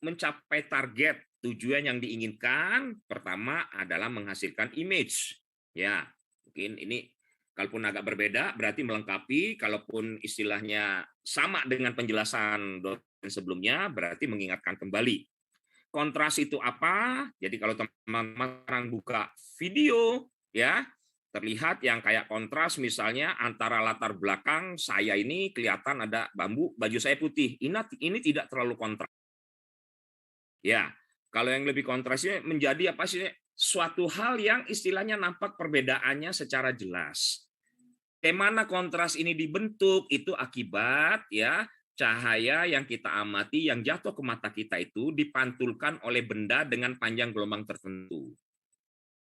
mencapai target tujuan yang diinginkan, pertama adalah menghasilkan image. Ya, mungkin ini kalaupun agak berbeda, berarti melengkapi. Kalaupun istilahnya sama dengan penjelasan dosen sebelumnya, berarti mengingatkan kembali. Kontras itu apa? Jadi kalau teman-teman buka video, ya terlihat yang kayak kontras, misalnya antara latar belakang saya ini kelihatan ada bambu, baju saya putih. Ini tidak terlalu kontras. Ya, kalau yang lebih kontrasnya menjadi apa sih? Suatu hal yang istilahnya nampak perbedaannya secara jelas. Bagaimana kontras ini dibentuk itu akibat ya cahaya yang kita amati yang jatuh ke mata kita itu dipantulkan oleh benda dengan panjang gelombang tertentu.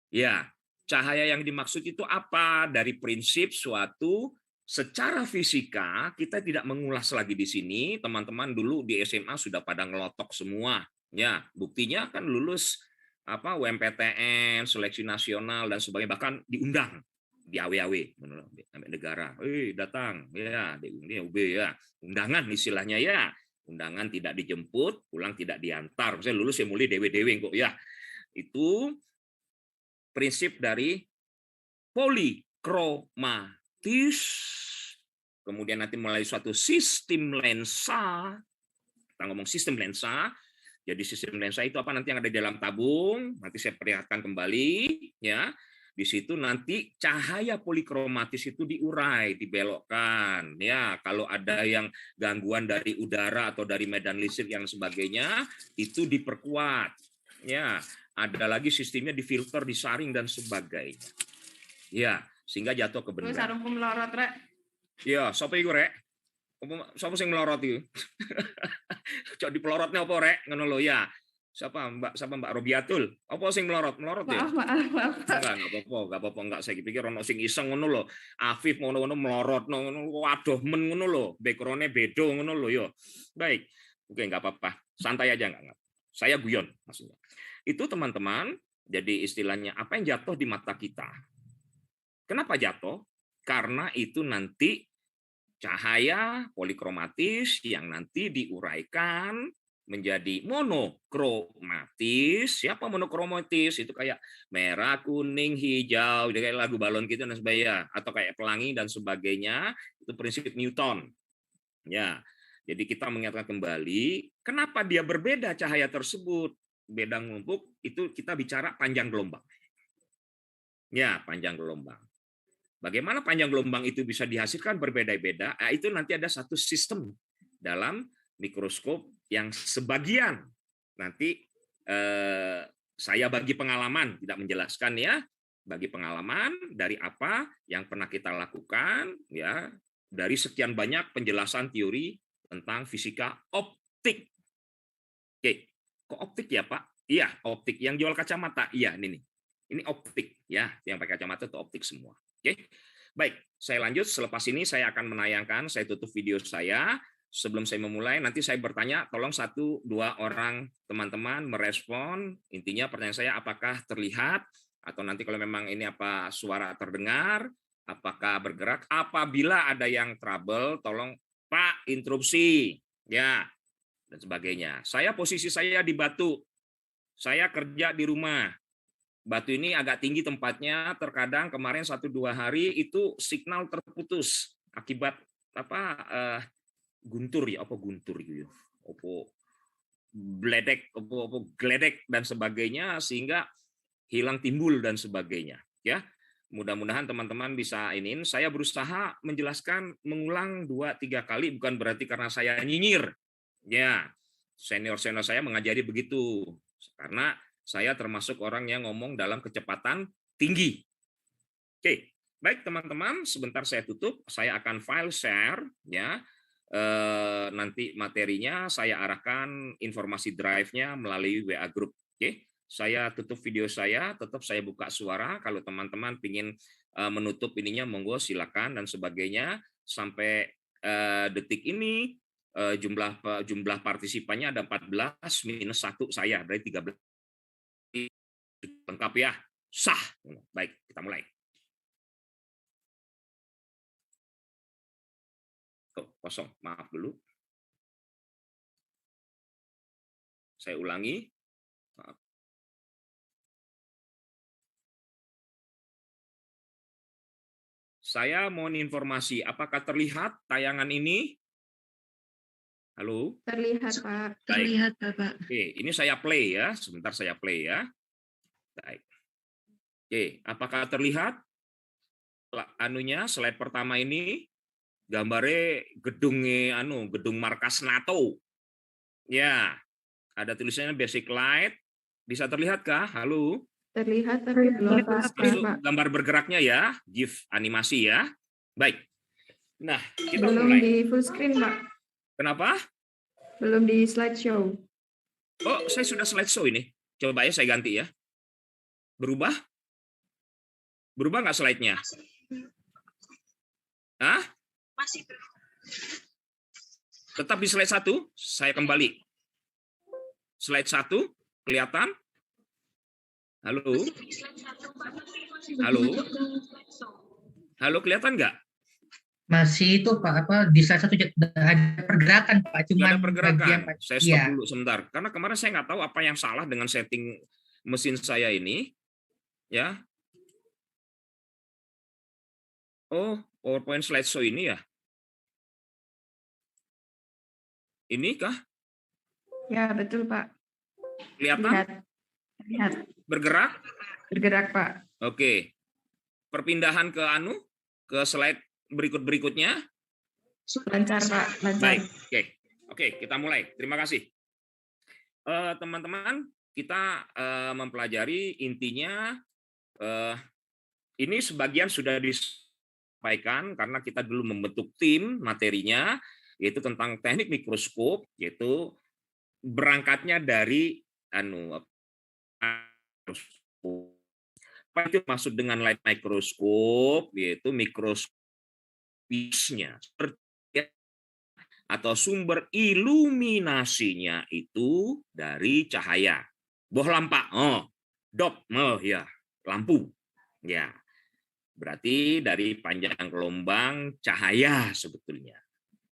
Ya, cahaya yang dimaksud itu apa? Dari prinsip suatu secara fisika kita tidak mengulas lagi di sini. Teman-teman dulu di SMA sudah pada ngelotok semua. Ya, buktinya kan lulus apa UMPTN, seleksi nasional dan sebagainya, bahkan diundang di AW-AW negara. Datang ya, di UB ya. Undangan istilahnya ya. Undangan tidak dijemput, pulang tidak diantar. Maksudnya lulus ya mulai dewe-dewe kok ya. Itu prinsip dari polikromatis, kemudian nanti melalui suatu sistem lensa. Kita ngomong sistem lensa, jadi sistem lensa itu apa nanti yang ada di dalam tabung, nanti saya perlihatkan kembali ya. Di situ nanti cahaya polikromatis itu diurai, dibelokkan ya. Kalau ada yang gangguan dari udara atau dari medan listrik yang sebagainya itu diperkuat ya. Ada lagi sistemnya difilter, disaring dan sebagainya. Ya, sehingga jatuh ke benda. Wis sarungku melorot rek. Ya, sapa iku rek? Sapa sing melorot iki? Cok dipelorotnya apa rek? Ngono lho ya. Siapa Mbak Robiatul? Apa sing melorot? Melorot ya? Maaf. Enggak apa-apa enggak saya pikir ono sing iseng ngono lho. Afif ngono-ngono melorot ngono waduh men ngono lho. Background-nya beda ngono lho ya. Baik. Oke, enggak apa-apa. Santai aja enggak. Saya guyon maksudnya. Itu teman-teman, jadi istilahnya apa yang jatuh di mata kita. Kenapa jatuh? Karena itu nanti cahaya polikromatis yang nanti diuraikan menjadi monokromatis. Siapa monokromatis? Itu kayak merah, kuning, hijau, kayak lagu balon gitu dan sebagainya, atau kayak pelangi dan sebagainya. Itu prinsip Newton. Ya, jadi kita mengingatkan kembali kenapa dia berbeda cahaya tersebut. Beda ngumpuk itu kita bicara panjang gelombang. Ya, panjang gelombang. Bagaimana panjang gelombang itu bisa dihasilkan berbeda-beda, itu nanti ada satu sistem dalam mikroskop yang sebagian nanti saya bagi pengalaman, tidak menjelaskan ya, bagi pengalaman dari apa yang pernah kita lakukan, ya dari sekian banyak penjelasan teori tentang fisika optik. Oke, kok optik ya Pak? Iya, optik. Yang jual kacamata, iya ini nih. Ini optik ya, yang pakai kacamata itu optik semua. Oke, baik. Saya lanjut. Selepas ini saya akan menayangkan. Saya tutup video saya. Sebelum saya memulai, nanti saya bertanya. Tolong 1-2 orang teman-teman merespon. Intinya pertanyaan saya, apakah terlihat atau nanti kalau memang ini apa suara terdengar, apakah bergerak? Apabila ada yang trouble, tolong Pak interupsi, ya dan sebagainya. Posisi saya di Batu. Saya kerja di rumah. Batu ini agak tinggi tempatnya, terkadang kemarin 1-2 hari itu signal terputus akibat apa guntur ya, apa guntur gitu. Apa bledek, apa gledek dan sebagainya sehingga hilang timbul dan sebagainya, ya. Mudah-mudahan teman-teman bisa ini. Saya berusaha menjelaskan mengulang 2-3 kali bukan berarti karena saya nyinyir. Ya, senior-senior saya mengajari begitu. Karena saya termasuk orang yang ngomong dalam kecepatan tinggi. Oke, baik teman-teman, sebentar saya tutup. Saya akan file share ya. Nanti materinya saya arahkan informasi drive-nya melalui WA group. Oke, saya tutup video saya, tetap saya buka suara. Kalau teman-teman ingin menutup ininya, monggo silakan dan sebagainya. Sampai detik ini jumlah partisipannya ada 14 minus 1 saya, berarti 13. Lengkap ya, sah. Baik, kita mulai. Kosong, maaf dulu. Saya ulangi. Maaf. Saya mohon informasi, apakah terlihat tayangan ini? Halo? Terlihat, Pak. Baik. Terlihat, Bapak. Oke, ini saya play ya. Sebentar saya play ya. Baik. Oke, apakah terlihat anunya slide pertama ini gambarnya gedung markas NATO. Ya, ada tulisannya Basic Light. Bisa terlihatkah? Halo? Terlihat tapi belum Masuk Pak. gambar bergeraknya ya, GIF animasi ya. Baik. Nah, kita Belum mulai. di full screen, Pak. Kenapa? Belum di slideshow. Oh, saya sudah slideshow ini. Coba ya saya ganti ya. Berubah? Berubah nggak slide-nya? Hah? Masih Tetap di slide 1, saya kembali. Slide 1, kelihatan? Halo? Halo? Halo, kelihatan nggak? Masih itu Pak, di slide 1 ada pergerakan Pak, Nggak cuman ada pergerakan. bagian Saya stop iya. dulu sebentar. Karena kemarin saya nggak tahu apa yang salah dengan setting mesin saya ini. Ya. Oh, PowerPoint slideshow ini ya? Ini kah? Ya, betul, Pak. Kelihatan? Lihat. Bergerak? Bergerak, Pak. Oke. Perpindahan ke slide berikutnya. Lancar, Pak. Lancar. Baik. Oke, kita mulai. Terima kasih. Teman-teman, kita mempelajari intinya ini sebagian sudah disampaikan karena kita dulu membentuk tim materinya, yaitu tentang teknik mikroskop, yaitu berangkatnya dari apa itu maksud dengan light microscope, yaitu mikroskopnya atau sumber iluminasinya itu dari cahaya. Boh lampa, ya, lampu. Ya. Berarti dari panjang gelombang cahaya sebetulnya.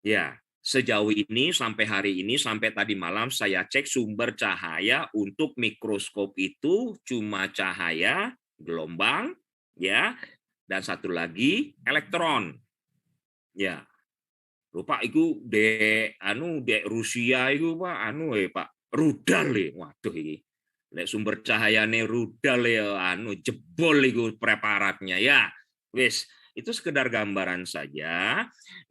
Ya, sejauh ini sampai hari ini sampai tadi malam saya cek sumber cahaya untuk mikroskop itu cuma cahaya gelombang ya, dan satu lagi elektron. Ya. Lupa itu dek Rusia itu Pak Pak rudal waduh ini. Lek sumber cahayane rudal ya jebol itu preparatnya ya. Wis, itu sekedar gambaran saja.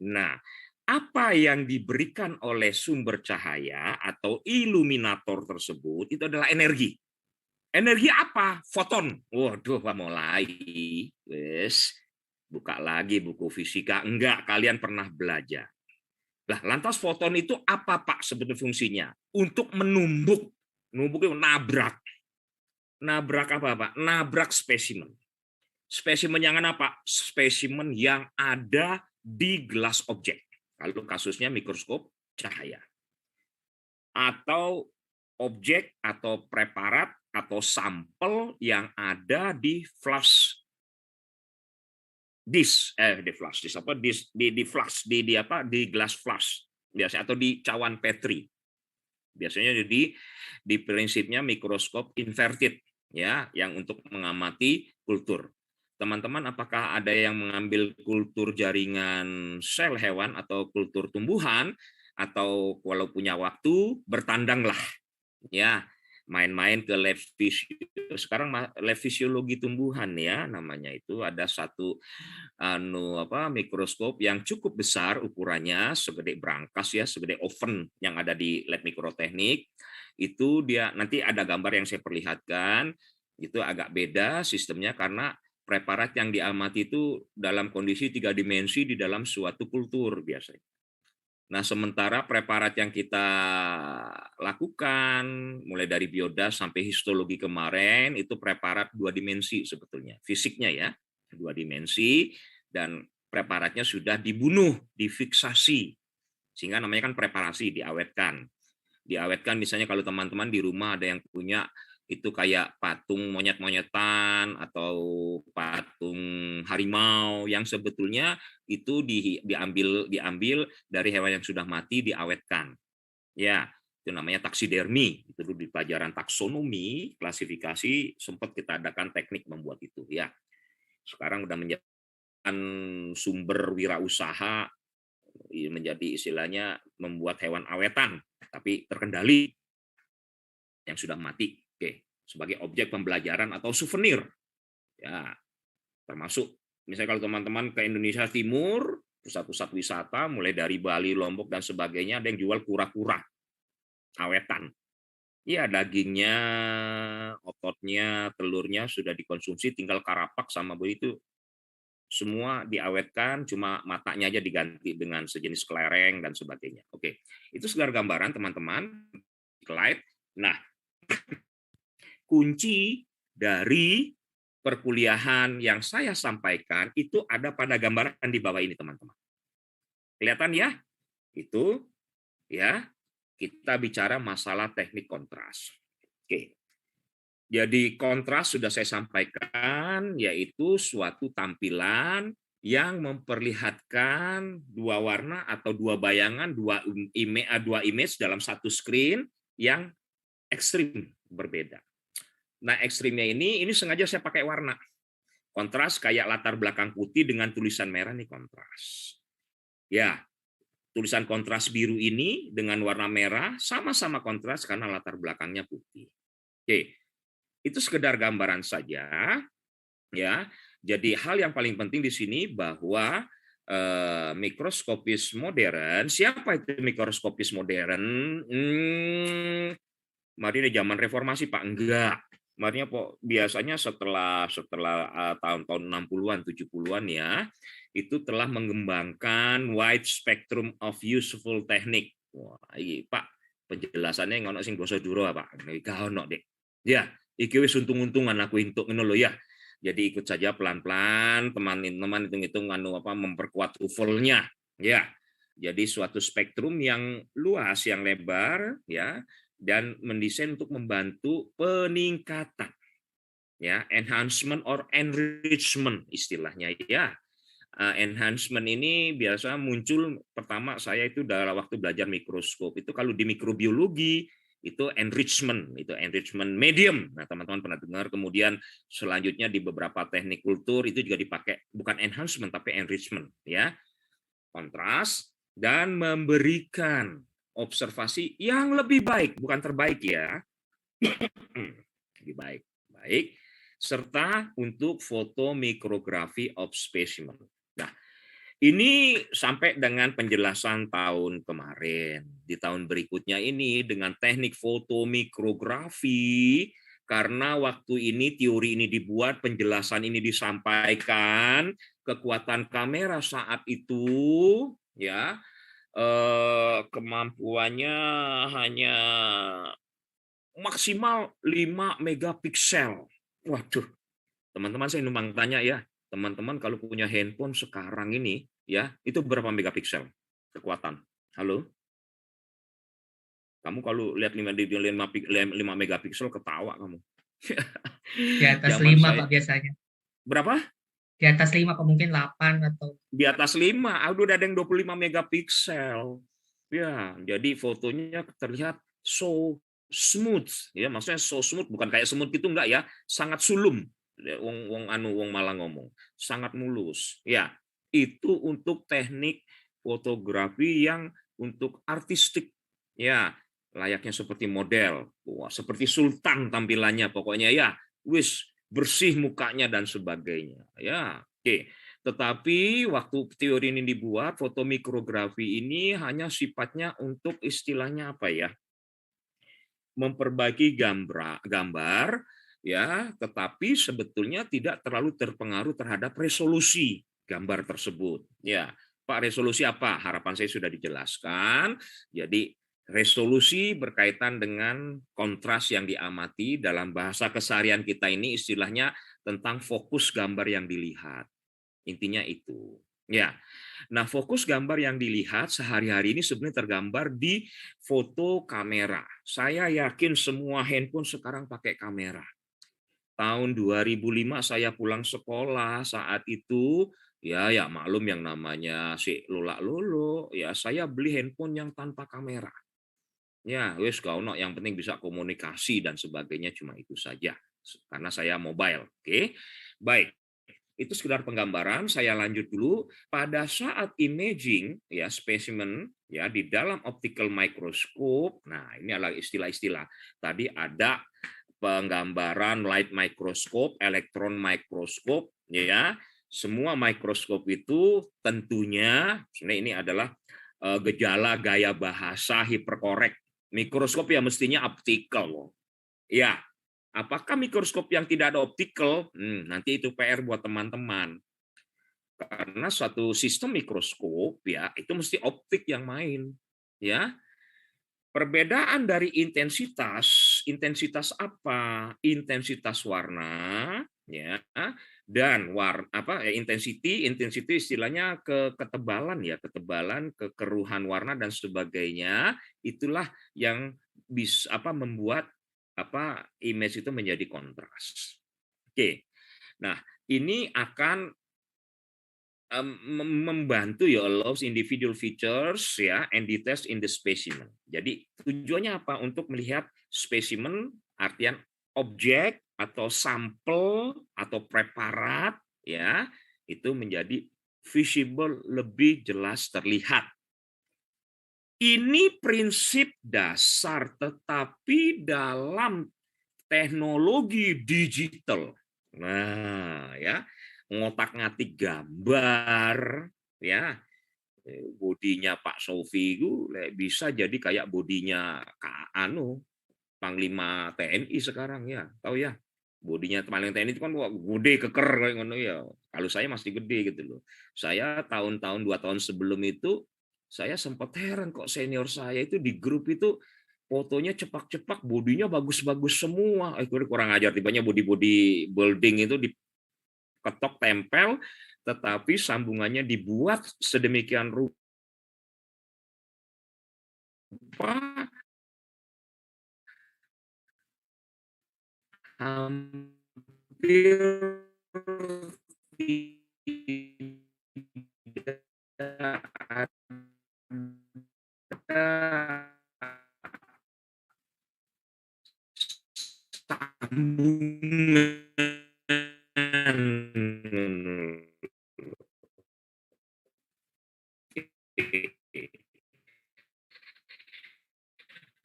Nah, apa yang diberikan oleh sumber cahaya atau iluminator tersebut itu adalah energi. Energi apa? Foton. Waduh, Pak mulai. Wis, buka lagi buku fisika. Enggak, kalian pernah belajar. Nah, lantas foton itu apa Pak sebetulnya fungsinya? Untuk menumbuk. Numbuk itu nabrak. Nabrak apa Pak? Nabrak spesimen. Spesimen yang apa? Spesimen yang ada di gelas objek. Kalau kasusnya mikroskop cahaya. Atau objek atau preparat atau sampel yang ada di flash disk, di gelas flash biasanya atau di cawan Petri. Biasanya di prinsipnya mikroskop inverted ya, yang untuk mengamati kultur. Teman-teman, apakah ada yang mengambil kultur jaringan sel hewan atau kultur tumbuhan, atau kalau punya waktu bertandanglah ya, main-main ke lab sekarang lab fisiologi tumbuhan ya namanya, itu ada satu mikroskop yang cukup besar ukurannya, segede brankas ya, segede oven yang ada di lab mikroteknik. Itu dia nanti ada gambar yang saya perlihatkan, itu agak beda sistemnya karena preparat yang diamati itu dalam kondisi 3 dimensi di dalam suatu kultur biasanya. Nah, sementara preparat yang kita lakukan, mulai dari biodas sampai histologi kemarin, itu preparat 2 dimensi sebetulnya. Fisiknya ya, 2 dimensi, dan preparatnya sudah dibunuh, difiksasi. Sehingga namanya kan preparasi, diawetkan. Diawetkan misalnya kalau teman-teman di rumah ada yang punya itu kayak patung monyet-monyetan atau patung harimau yang sebetulnya itu diambil dari hewan yang sudah mati, diawetkan. Ya, Itu namanya taksidermi. Itu dulu di pelajaran taksonomi, klasifikasi, sempat kita adakan teknik membuat itu. Ya, sekarang udah menjadi sumber wirausaha, menjadi istilahnya membuat hewan awetan, tapi terkendali yang sudah mati. Oke, sebagai objek pembelajaran atau souvenir. Ya, termasuk misalnya kalau teman-teman ke Indonesia Timur, pusat-pusat wisata mulai dari Bali, Lombok dan sebagainya, ada yang jual kura-kura awetan. Ya, dagingnya, ototnya, telurnya sudah dikonsumsi, tinggal karapak sama begitu semua diawetkan, cuma matanya aja diganti dengan sejenis kelereng dan sebagainya. Oke, itu sekedar gambaran teman-teman. Slide. Nah, kunci dari perkuliahan yang saya sampaikan itu ada pada gambaran di bawah ini, teman-teman. Kelihatan ya? Itu ya, kita bicara masalah teknik kontras. Oke. Jadi kontras sudah saya sampaikan, yaitu suatu tampilan yang memperlihatkan dua warna atau dua bayangan, dua image dalam satu screen yang ekstrim berbeda. Nah, ekstrimnya ini sengaja saya pakai warna. Kontras kayak latar belakang putih dengan tulisan merah nih kontras. Ya, tulisan kontras biru ini dengan warna merah sama-sama kontras karena latar belakangnya putih. Oke. Itu sekedar gambaran saja, ya. Jadi hal yang paling penting di sini bahwa mikroskopis modern. Siapa itu mikroskopis modern? Mari di zaman reformasi, Pak, enggak. Marinya biasanya setelah tahun-tahun 60-an, 70-an ya, itu telah mengembangkan wide spectrum of useful technique. Wah, ini Pak, penjelasannya ngono sing basa Dura, Pak. Gak ono, Dek. Ya, iki wis untung-untungan aku entuk ngono lho ya. Jadi ikut saja pelan-pelan, teman-teman hitung-hitung memperkuat tuvelnya ya. Jadi suatu spektrum yang luas, yang lebar ya, dan mendesain untuk membantu peningkatan ya, enhancement or enrichment istilahnya ya. Enhancement ini biasa muncul pertama saya itu dalam waktu belajar mikroskop. Itu kalau di mikrobiologi itu enrichment medium. Nah, teman-teman pernah dengar. Kemudian selanjutnya di beberapa teknik kultur itu juga dipakai bukan enhancement tapi enrichment ya. Kontras dan memberikan observasi yang lebih baik, bukan terbaik ya. Lebih baik. Baik. Serta untuk foto mikrografi of specimen. Nah, ini sampai dengan penjelasan tahun kemarin. Di tahun berikutnya ini dengan teknik foto mikrografi, karena waktu ini teori ini dibuat, penjelasan ini disampaikan, kekuatan kamera saat itu ya kemampuannya hanya maksimal 5 megapiksel. Waduh, teman-teman saya numpang tanya ya, teman-teman kalau punya handphone sekarang ini ya, itu berapa megapiksel kekuatan? Halo? Kamu kalau lihat 5 megapiksel ketawa kamu. Di atas Zaman 5 saya Pak biasanya. berapa? Di atas 5 Pak, mungkin 8 atau Di atas 5, udah ada yang 25 megapiksel. Ya, jadi fotonya terlihat so smooth ya, maksudnya so smooth bukan kayak semut gitu enggak ya, sangat sulum. Wong Malang ngomong, sangat mulus. Ya, itu untuk teknik fotografi yang untuk artistik. Ya, layaknya seperti model. Wah, seperti sultan tampilannya pokoknya ya. Wis bersih mukanya dan sebagainya. Ya, oke. Tetapi waktu teori ini dibuat, foto mikrografi ini hanya sifatnya untuk istilahnya apa ya? Memperbaiki gambar ya, tetapi sebetulnya tidak terlalu terpengaruh terhadap resolusi gambar tersebut. Ya, Pak, resolusi apa? Harapan saya sudah dijelaskan. Jadi resolusi berkaitan dengan kontras yang diamati dalam bahasa keseharian kita ini istilahnya tentang fokus gambar yang dilihat. Intinya itu. Ya. Nah, fokus gambar yang dilihat sehari-hari ini sebenarnya tergambar di foto kamera. Saya yakin semua handphone sekarang pakai kamera. Tahun 2005 saya pulang sekolah, saat itu ya maklum yang namanya si lolo ya, saya beli handphone yang tanpa kamera. Ya, wis gak ono, yang penting bisa komunikasi dan sebagainya, cuma itu saja. Karena saya mobile. Oke. Baik. Itu sekedar penggambaran, saya lanjut dulu. Pada saat imaging ya spesimen ya di dalam optical microscope. Nah, ini adalah istilah-istilah. Tadi ada penggambaran light microscope, elektron microscope ya. Semua mikroskop itu tentunya sebenarnya ini adalah gejala gaya bahasa hiperkorek. Mikroskop ya mestinya optical. Ya, apakah mikroskop yang tidak ada optical? Nanti itu PR buat teman-teman. Karena suatu sistem mikroskop ya itu mesti optik yang main. Ya, perbedaan dari intensitas apa? Intensitas warna, ya, dan intensity istilahnya ketebalan ya, ketebalan, kekeruhan warna dan sebagainya. Itulah yang bisa membuat image itu menjadi kontras. Oke. Nah, ini akan membantu ya allows individual features ya and details in the specimen. Jadi tujuannya apa? Untuk melihat spesimen, artian objek atau sampel atau preparat ya, itu menjadi visible, lebih jelas terlihat. Ini prinsip dasar, tetapi dalam teknologi digital. Nah, ya, ngotak-ngatik gambar, ya, bodinya Pak Sofi itu bisa jadi kayak bodinya Panglima TNI sekarang ya, tahu ya? Bodinya Panglima TNI itu kan gede keker kayak ngono ya. Kalau saya masih gede gitu loh. Saya tahun-tahun 2 tahun sebelum itu saya sempat heran kok senior saya itu di grup itu fotonya cepak-cepak, bodinya bagus-bagus semua. Kurang ajar, tibanya body building itu diketok tempel, tetapi sambungannya dibuat sedemikian rupa hampir tidak ada sambungan.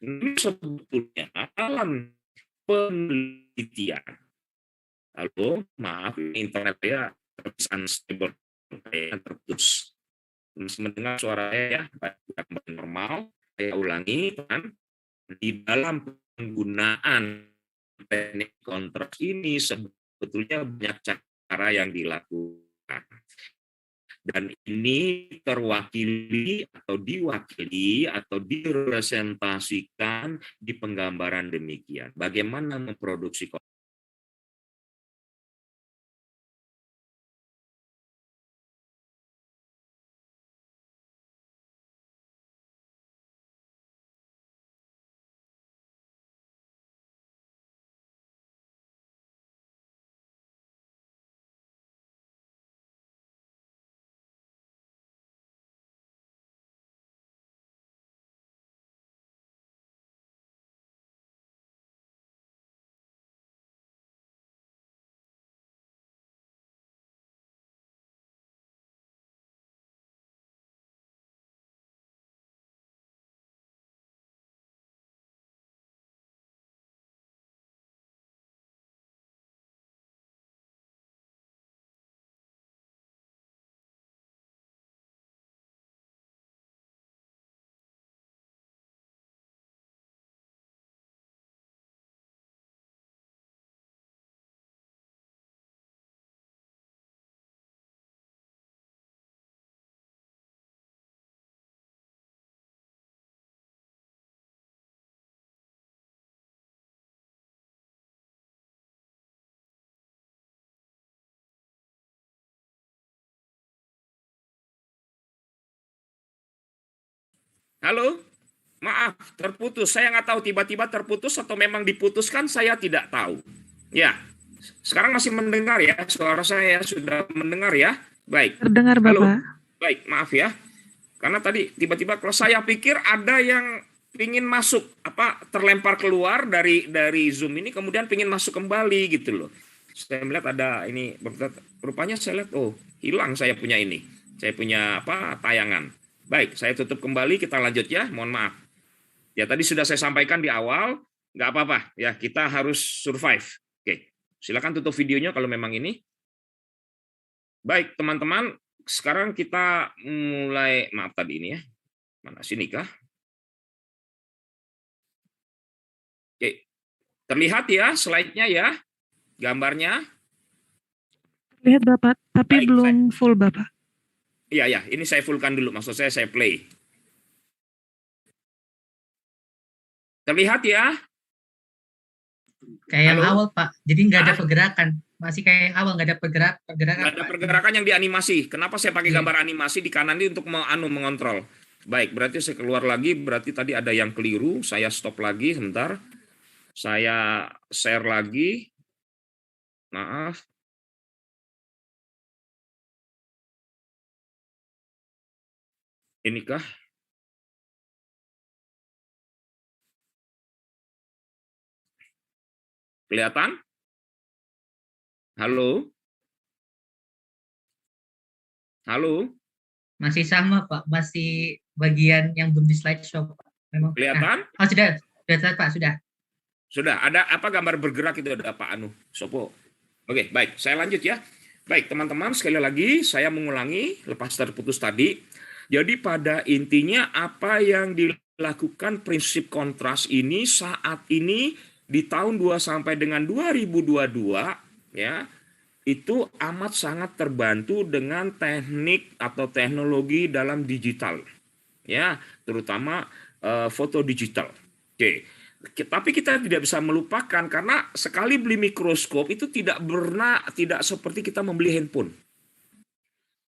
Ini sebetulnya dalam penelitian. Halo, maaf, internet saya unstable, terputus. Mendengar suara saya ya, normal. Saya ulangi, kan? Di dalam penggunaan teknik kontras ini sebetulnya banyak cara yang dilakukan. Dan ini terwakili atau diwakili atau direpresentasikan di penggambaran demikian. Bagaimana memproduksi kontras? Halo? Maaf, terputus. Saya nggak tahu tiba-tiba terputus atau memang diputuskan, saya tidak tahu. Ya, sekarang masih mendengar ya, suara saya sudah mendengar ya. Baik. Terdengar, Halo. Bapak. Baik, maaf ya. Karena tadi tiba-tiba kalau saya pikir ada yang pingin masuk terlempar keluar dari Zoom ini, kemudian pingin masuk kembali gitu loh. Saya melihat ada ini, rupanya saya lihat hilang saya punya ini, saya punya tayangan. Baik, saya tutup kembali, kita lanjut ya. Mohon maaf. Ya tadi sudah saya sampaikan di awal, nggak apa-apa ya, kita harus survive. Oke, silakan tutup videonya kalau memang ini. Baik teman-teman, sekarang kita mulai, maaf tadi ini ya, mana sini kah? Oke, terlihat ya slide-nya ya, gambarnya. Lihat Bapak, tapi Baik, belum full Bapak. Iya, ini saya fullkan dulu, maksud saya play. Terlihat ya? Kayak yang Halo? awal Pak, jadi nggak ada pergerakan. Masih kayak yang awal, nggak ada pergerakan. Nggak ada pergerakan yang dianimasi. Kenapa saya pakai Iya. gambar animasi di kanan ini untuk mengontrol? Baik, berarti saya keluar lagi, berarti tadi ada yang keliru, saya stop lagi sebentar. Saya share lagi. Maaf. Inikah? Kelihatan? Halo? Halo? Masih sama Pak, masih bagian yang belum di slideshow Pak. Memang. Kelihatan? Oh sudah Pak, sudah. Sudah, ada apa gambar bergerak itu, ada Pak Anu Sopo. Oke, baik, saya lanjut ya. Baik, teman-teman, sekali lagi saya mengulangi lepas terputus tadi. Jadi pada intinya apa yang dilakukan prinsip kontras ini saat ini di tahun 2 sampai dengan 2022 ya, itu amat sangat terbantu dengan teknik atau teknologi dalam digital. Ya, terutama foto digital. Oke. Tapi kita tidak bisa melupakan karena sekali beli mikroskop itu tidak seperti kita membeli handphone.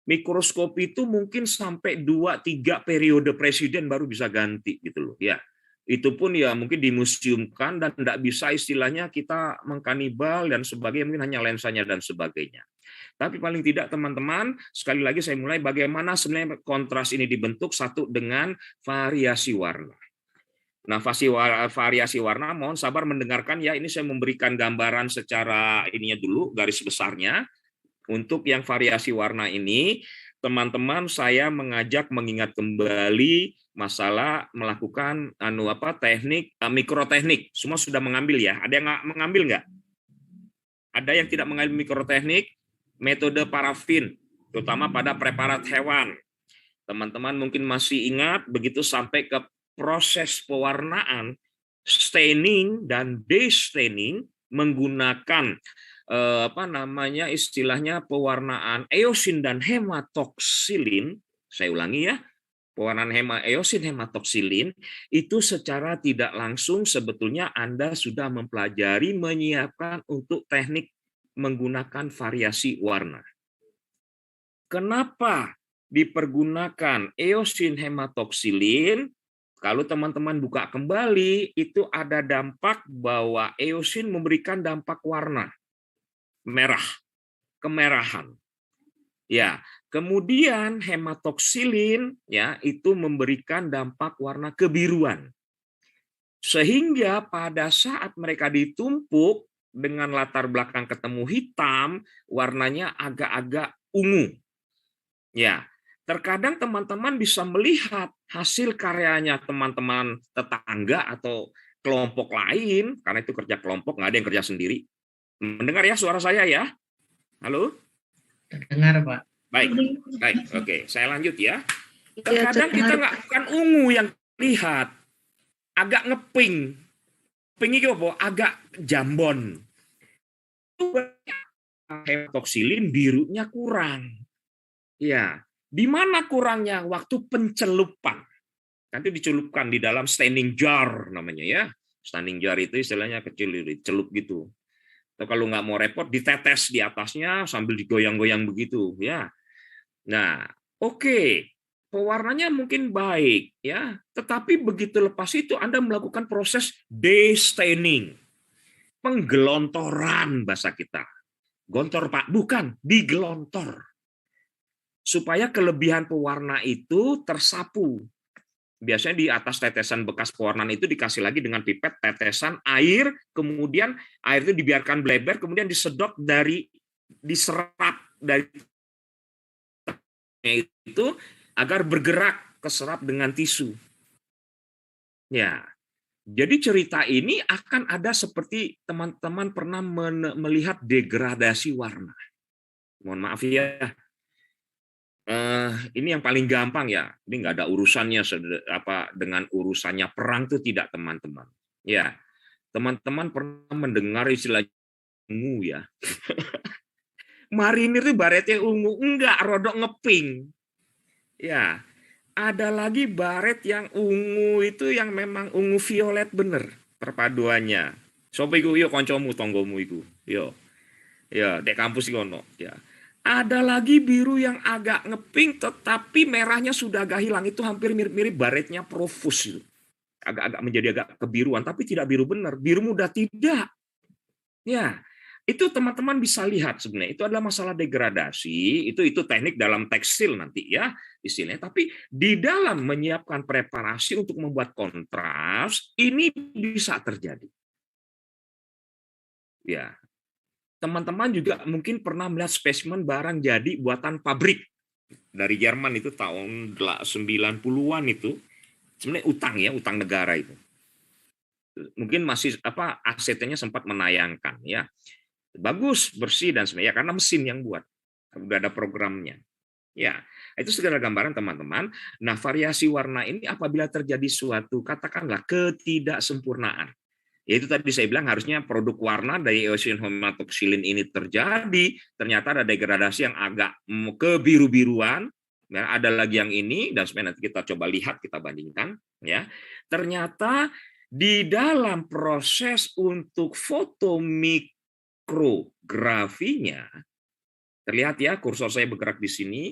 Mikroskop itu mungkin sampai 2-3 periode presiden baru bisa ganti gitu loh ya. Itu pun ya mungkin dimuseumkan dan tidak bisa istilahnya kita mengkanibal dan sebagainya, mungkin hanya lensanya dan sebagainya. Tapi paling tidak teman-teman, sekali lagi saya mulai bagaimana sebenarnya kontras ini dibentuk. Satu, dengan variasi warna. Nah, variasi warna, mohon sabar mendengarkan ya, ini saya memberikan gambaran secara ininya dulu, garis besarnya. Untuk yang variasi warna ini, teman-teman saya mengajak mengingat kembali masalah melakukan teknik mikroteknik. Semua sudah mengambil ya. Ada yang mengambil nggak? Ada yang tidak mengambil mikroteknik? Metode parafin, terutama pada preparat hewan. Teman-teman mungkin masih ingat begitu sampai ke proses pewarnaan, staining dan destaining menggunakan istilahnya pewarnaan eosin dan hematoksilin. Saya ulangi ya, pewarnaan eosin hematoksilin itu secara tidak langsung sebetulnya Anda sudah mempelajari menyiapkan untuk teknik menggunakan variasi warna. Kenapa dipergunakan eosin hematoksilin? Kalau teman-teman buka kembali, itu ada dampak bahwa eosin memberikan dampak warna merah, kemerahan. Ya, kemudian hematoksilin ya itu memberikan dampak warna kebiruan. Sehingga pada saat mereka ditumpuk dengan latar belakang ketemu hitam, warnanya agak-agak ungu. Ya, terkadang teman-teman bisa melihat hasil karyanya teman-teman tetangga atau kelompok lain, karena itu kerja kelompok, nggak ada yang kerja sendiri. Mendengar ya suara saya ya? Halo? Terdengar Pak. Baik, oke, saya lanjut ya. Terkadang kita bukan ungu yang lihat, agak ngeping. Ping itu apa? Agak jambon. Hematoksilin birunya kurang. Ya, di mana kurangnya? Waktu pencelupan. Nanti dicelupkan di dalam standing jar namanya ya. Standing jar itu istilahnya kecil, dicelup gitu. Atau kalau nggak mau repot, ditetes di atasnya sambil digoyang-goyang begitu ya. Nah, oke. Pewarnanya mungkin baik ya, tetapi begitu lepas itu Anda melakukan proses destaining. Penggelontoran bahasa kita. Gontor Pak, bukan, digelontor. Supaya kelebihan pewarna itu tersapu. biasanya di atas tetesan bekas pewarnaan itu dikasih lagi dengan pipet tetesan air, kemudian air itu dibiarkan bleber, kemudian diserap dari itu agar bergerak keserap dengan tisu. Ya, jadi cerita ini akan ada seperti teman-teman pernah melihat degradasi warna. Mohon maaf ya, ini yang paling gampang ya. Ini nggak ada urusannya dengan urusannya perang itu tidak, teman-teman. Ya, teman-teman pernah mendengar istilah ungu ya. Marinir itu baretnya ungu, enggak, rodok ngeping. Ya, ada lagi baret yang ungu itu yang memang ungu violet bener perpaduannya. Sopo iku yo kancamu tanggomu iku. Yo. Ya, dek kampus iku ono. Ya. Ada lagi biru yang agak ngeping tetapi merahnya sudah agak hilang. Itu hampir mirip-mirip baretnya Profus itu. Agak-agak menjadi agak kebiruan tapi tidak biru benar. Biru muda tidak. Ya. Itu teman-teman bisa lihat sebenarnya. Itu adalah masalah degradasi. Itu teknik dalam tekstil nanti ya istilahnya. Tapi di dalam menyiapkan preparasi untuk membuat kontras ini bisa terjadi. Ya. Teman-teman juga mungkin pernah melihat spesimen barang jadi buatan pabrik dari Jerman itu tahun 90-an itu. Sebenarnya utang negara itu. Mungkin masih ACT-nya sempat menayangkan ya. Bagus, bersih dan sebagainya karena mesin yang buat. Udah ada programnya. Ya, itu segala gambaran teman-teman. Nah, variasi warna ini apabila terjadi suatu katakanlah ketidaksempurnaan. Yaitu tadi saya bilang harusnya produk warna dari eosin hematoksilin ini terjadi, ternyata ada degradasi yang agak kebiru-biruan, ya, ada lagi yang ini, dan sebenarnya nanti kita coba lihat, kita bandingkan. Ya, ternyata di dalam proses untuk foto mikrografinya, terlihat ya kursor saya bergerak di sini,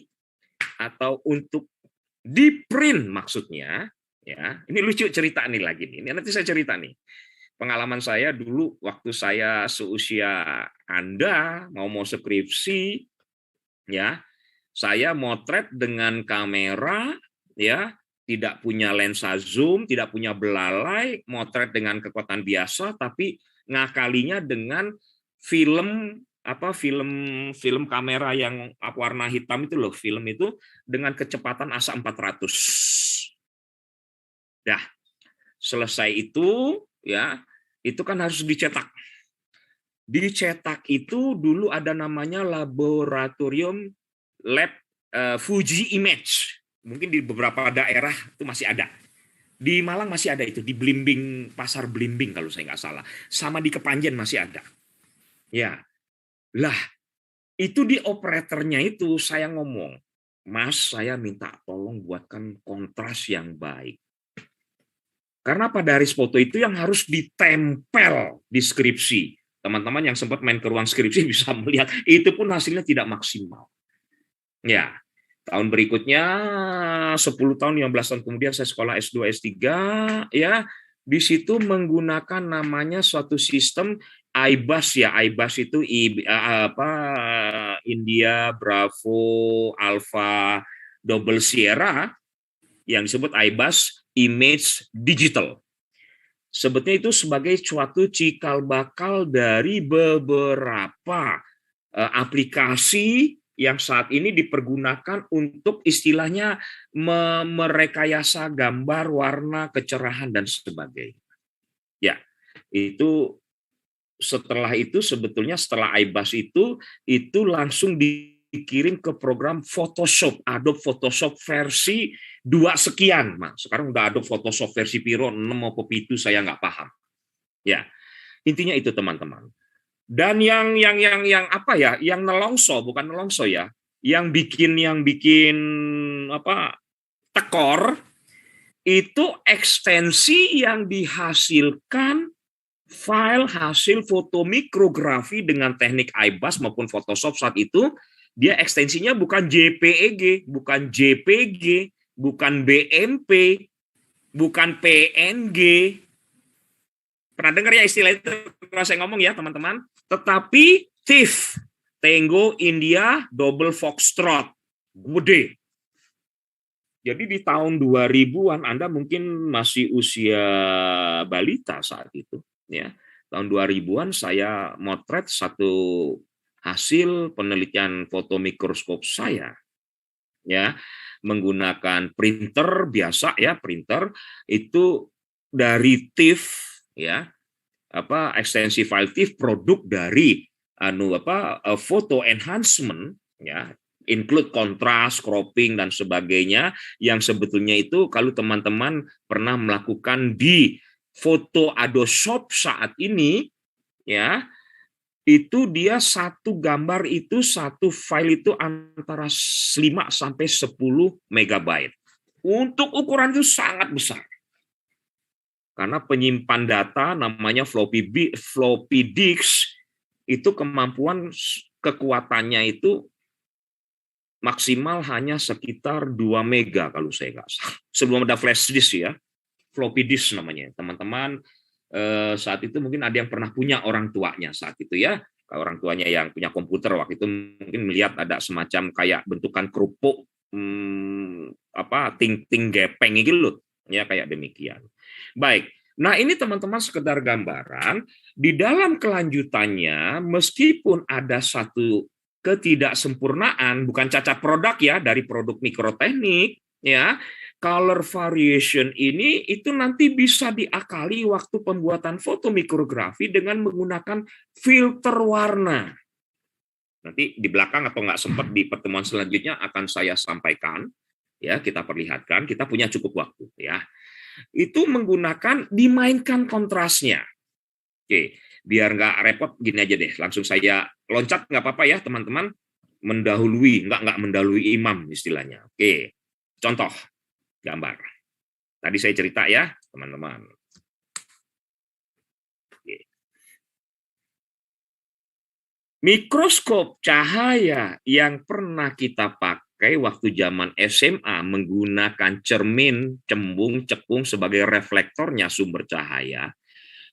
atau untuk di print maksudnya, ya ini lucu cerita nih lagi nih, nanti saya cerita nih. Pengalaman saya dulu waktu saya seusia Anda mau skripsi ya, saya motret dengan kamera ya, tidak punya lensa zoom, tidak punya belalai, motret dengan kekuatan biasa tapi ngakalinya dengan film kamera yang warna hitam itu loh, film itu dengan kecepatan ASA 400. Dah, selesai itu ya, itu kan harus dicetak. Dicetak itu dulu ada namanya laboratorium lab Fuji Image. Mungkin di beberapa daerah itu masih ada. Di Malang masih ada itu, di Blimbing, Pasar Blimbing kalau saya nggak salah. Sama di Kepanjen masih ada. Ya. Lah, itu di operatornya itu saya ngomong, Mas, saya minta tolong buatkan kontras yang baik. Karena pada hari foto itu yang harus ditempel di skripsi. Teman-teman yang sempat main ke ruang skripsi bisa melihat, itu pun hasilnya tidak maksimal. Ya, tahun berikutnya 10 tahun, 15 tahun kemudian saya sekolah S2, S3, ya, di situ menggunakan namanya suatu sistem IBAS ya, IBAS itu India Bravo Alpha Double Sierra yang disebut IBAS Image Digital. Sebetulnya itu sebagai suatu cikal bakal dari beberapa aplikasi yang saat ini dipergunakan untuk istilahnya merekayasa gambar, warna, kecerahan dan sebagainya. Ya, itu setelah itu sebetulnya setelah IBAS itu langsung dikirim ke program Photoshop, Adobe Photoshop versi 2 sekian. Nah, sekarang udah Adobe Photoshop versi piro 6 maupun itu saya nggak paham. Ya, intinya itu teman-teman. Dan yang apa ya? Yang nelongso, bukan nelongso ya. Yang bikin tekor itu ekstensi yang dihasilkan file hasil foto mikrografi dengan teknik IBAS maupun Photoshop saat itu, dia ekstensinya bukan JPEG, bukan JPG, bukan BMP, bukan PNG. Pernah dengar ya istilah itu kalau saya ngomong ya teman-teman? Tetapi TIFF, Tango India Double Foxtrot, gede. Jadi di tahun 2000-an Anda mungkin masih usia balita saat itu, ya. Tahun 2000-an saya motret satu hasil penelitian foto mikroskop saya, ya, menggunakan printer biasa, ya, printer itu dari TIFF, ya, ekstensi file TIFF produk dari foto enhancement, ya, include kontras, cropping dan sebagainya, yang sebetulnya itu kalau teman-teman pernah melakukan di foto Adobe saat ini, ya, itu dia satu gambar itu, satu file itu antara 5 sampai 10 megabyte. Untuk ukuran itu sangat besar. Karena penyimpan data namanya floppy disk, itu kemampuan kekuatannya itu maksimal hanya sekitar 2 mega kalau saya nggak salah. Sebelum ada flash disk, ya, floppy disk namanya. Teman-teman saat itu mungkin ada yang pernah punya orang tuanya saat itu, ya. Kalau orang tuanya yang punya komputer waktu itu mungkin melihat ada semacam kayak bentukan kerupuk, ting gepeng gitu loh, ya, kayak demikian. Baik. Nah, ini teman-teman sekedar gambaran di dalam kelanjutannya, meskipun ada satu ketidaksempurnaan, bukan cacat produk, ya, dari produk mikroteknik, ya, color variation ini itu nanti bisa diakali waktu pembuatan foto mikrografi dengan menggunakan filter warna. Nanti di belakang atau nggak sempat di pertemuan selanjutnya akan saya sampaikan, ya, kita perlihatkan, kita punya cukup waktu, ya. Itu menggunakan dimainkan kontrasnya. Oke, biar nggak repot gini aja deh, langsung saya loncat nggak apa-apa ya teman-teman, nggak mendahului imam istilahnya. Oke, contoh gambar. Tadi saya cerita ya teman-teman. Oke. Mikroskop cahaya yang pernah kita pakai waktu zaman SMA menggunakan cermin, cembung, cekung sebagai reflektornya sumber cahaya,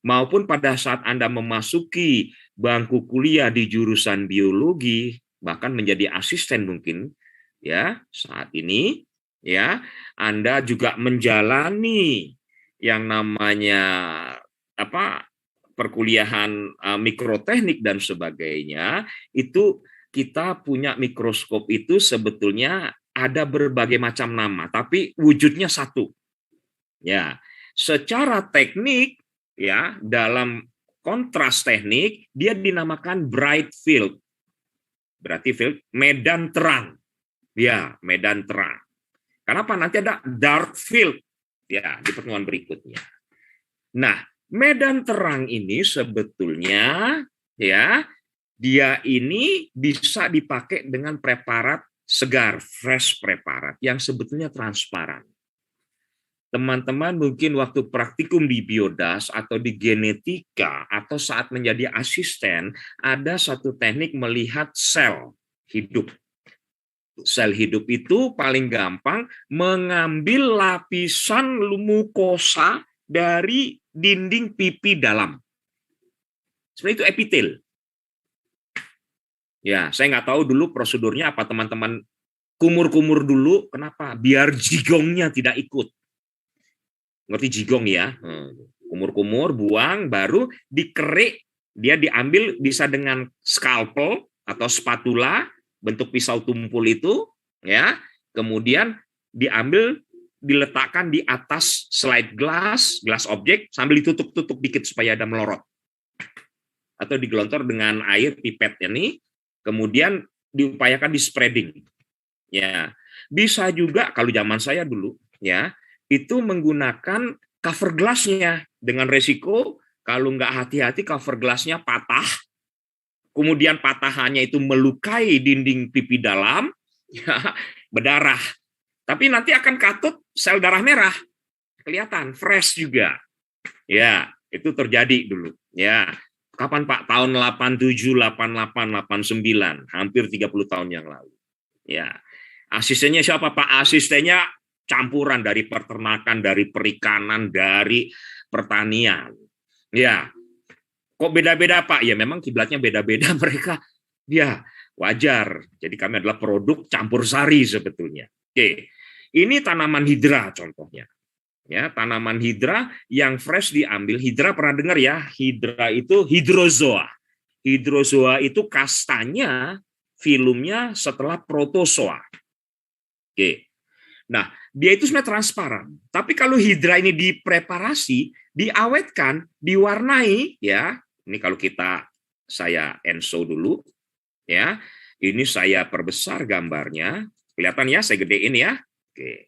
maupun pada saat Anda memasuki bangku kuliah di jurusan biologi, bahkan menjadi asisten mungkin, ya, saat ini, ya, Anda juga menjalani yang namanya perkuliahan mikroteknik dan sebagainya, itu kita punya mikroskop itu sebetulnya ada berbagai macam nama, tapi wujudnya satu. Ya, secara teknik, ya, dalam kontras teknik dia dinamakan bright field. Berarti field medan terang. Ya, medan terang. Kenapa? Nanti ada dark field, ya, di pertemuan berikutnya. Nah, medan terang ini sebetulnya, ya, dia ini bisa dipakai dengan preparat segar, fresh preparat yang sebetulnya transparan. Teman-teman mungkin waktu praktikum di biodas atau di genetika atau saat menjadi asisten, ada satu teknik melihat sel hidup. Sel hidup itu paling gampang mengambil lapisan mukosa dari dinding pipi dalam. Sebenarnya itu epitel. Ya, saya nggak tahu dulu prosedurnya apa, teman-teman kumur-kumur dulu. Kenapa? Biar jigongnya tidak ikut. Ngerti jigong ya? Kumur-kumur, buang, baru dikerik. Dia diambil bisa dengan scalpel atau spatula, bentuk pisau tumpul itu, ya. Kemudian diambil, diletakkan di atas slide gelas objek, sambil ditutup-tutup dikit supaya ada melorot. Atau digelontor dengan air pipet ini, kemudian diupayakan di spreading. Ya, bisa juga kalau zaman saya dulu, ya, itu menggunakan cover gelasnya dengan resiko kalau nggak hati-hati cover gelasnya patah, kemudian patahannya itu melukai dinding pipi dalam, ya, berdarah. Tapi nanti akan katut sel darah merah, kelihatan fresh juga. Ya, itu terjadi dulu. Ya, kapan Pak? Tahun 87, 88, 89, hampir 30 tahun yang lalu. Ya, asistennya siapa Pak? Asistennya campuran dari peternakan, dari perikanan, dari pertanian. Ya, kok beda-beda Pak? Ya memang kiblatnya beda-beda mereka. Ya, wajar. Jadi kami adalah produk campur sari sebetulnya. Oke. Ini tanaman hidra contohnya. Ya, tanaman hidra yang fresh diambil. Hidra pernah dengar ya? Hidra itu hidrozoa. Hidrozoa itu kastanya, filumnya setelah protozoa. Oke. Nah, dia itu sebenarnya transparan. Tapi kalau hidra ini dipreparasi, diawetkan, diwarnai, ya. Ini kalau saya enso dulu, ya. Ini saya perbesar gambarnya. Kelihatan ya, saya gedein ya. Oke.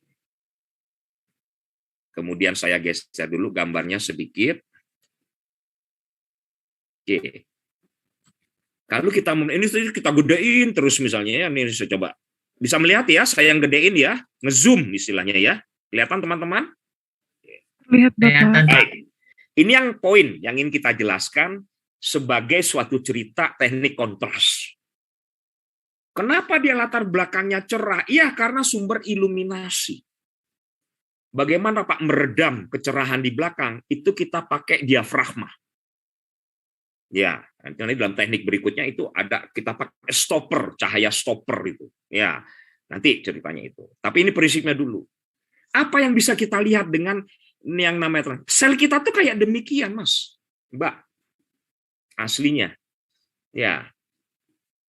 Kemudian saya geser dulu gambarnya sedikit. Oke. Kalau ini kita gedein terus misalnya ya, ini saya coba. Bisa melihat ya, saya yang gedein ya, ngezoom istilahnya ya. Kelihatan teman-teman? Lihat Bapak. Baik. Ini yang poin yang ingin kita jelaskan sebagai suatu cerita teknik kontras. Kenapa dia latar belakangnya cerah? Iya, karena sumber iluminasi. Bagaimana Pak meredam kecerahan di belakang? Itu kita pakai diafragma. Ya, nanti dalam teknik berikutnya itu ada kita pakai stopper, cahaya stopper itu. Ya, nanti ceritanya itu. Tapi ini prinsipnya dulu. Apa yang bisa kita lihat dengan yang namanya sel kita tuh kayak demikian, Mas, Mbak. Aslinya. Ya.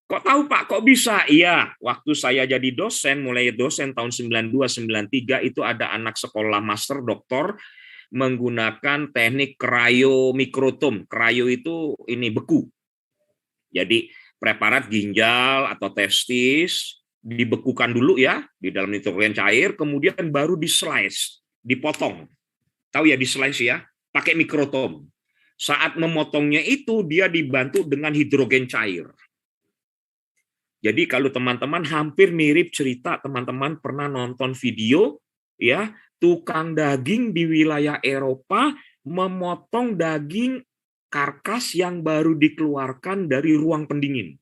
Kok tahu Pak, kok bisa? Iya, waktu saya jadi dosen, mulai dosen tahun 92-93 itu ada anak sekolah master doktor menggunakan teknik cryomikrotom. Cryo itu ini beku. Jadi preparat ginjal atau testis dibekukan dulu ya di dalam nitrogen cair, kemudian baru di slice, dipotong. Tahu ya di slice ya, pakai mikrotom. Saat memotongnya itu dia dibantu dengan hidrogen cair. Jadi kalau teman-teman hampir mirip cerita, teman-teman pernah nonton video ya, tukang daging di wilayah Eropa memotong daging karkas yang baru dikeluarkan dari ruang pendingin.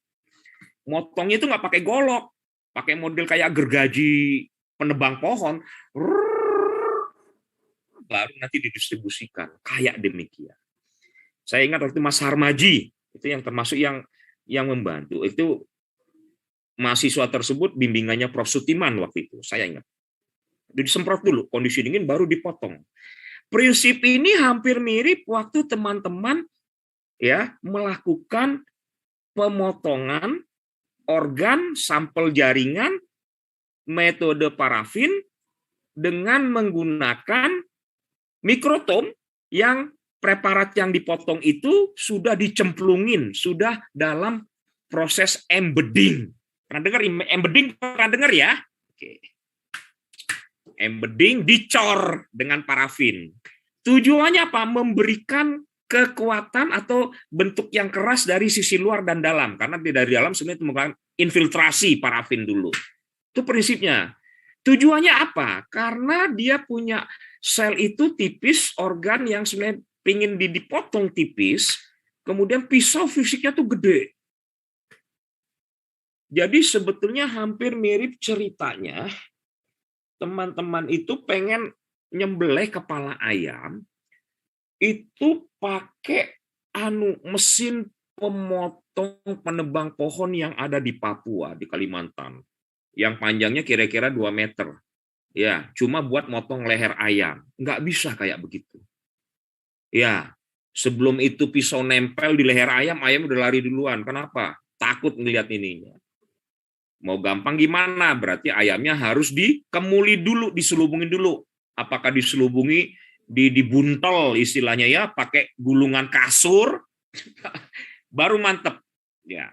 Motongnya itu nggak pakai golok, pakai model kayak gergaji penebang pohon, baru nanti didistribusikan. Kayak demikian. Saya ingat waktu Mas Harmaji, itu yang termasuk yang membantu. Itu mahasiswa tersebut bimbingannya Prof. Sutiman waktu itu, saya ingat. Disemprot dulu, kondisi dingin baru dipotong. Prinsip ini hampir mirip waktu teman-teman ya melakukan pemotongan organ sampel jaringan metode parafin dengan menggunakan mikrotom yang preparat yang dipotong itu sudah dicemplungin, sudah dalam proses embedding. Pernah dengar embedding? Pernah dengar ya? Oke. Embedding dicor dengan parafin. Tujuannya apa? Memberikan kekuatan atau bentuk yang keras dari sisi luar dan dalam. Karena dari dalam sebenarnya menggunakan infiltrasi parafin dulu. Itu prinsipnya. Tujuannya apa? Karena dia punya sel itu tipis, organ yang sebenarnya ingin dipotong tipis, kemudian pisau fisiknya tuh gede. Jadi sebetulnya hampir mirip ceritanya, teman-teman itu pengen nyembelih kepala ayam, itu pakai mesin pemotong penebang pohon yang ada di Papua, di Kalimantan. Yang panjangnya kira-kira 2 meter. Ya, cuma buat motong leher ayam. Nggak bisa kayak begitu. Ya, sebelum itu pisau nempel di leher ayam udah lari duluan. Kenapa? Takut ngelihat ininya. Mau gampang gimana? Berarti ayamnya harus dikemuli dulu, diselubungin dulu. Apakah diselubungi, dibuntel istilahnya ya, pakai gulungan kasur, baru mantep. Ya,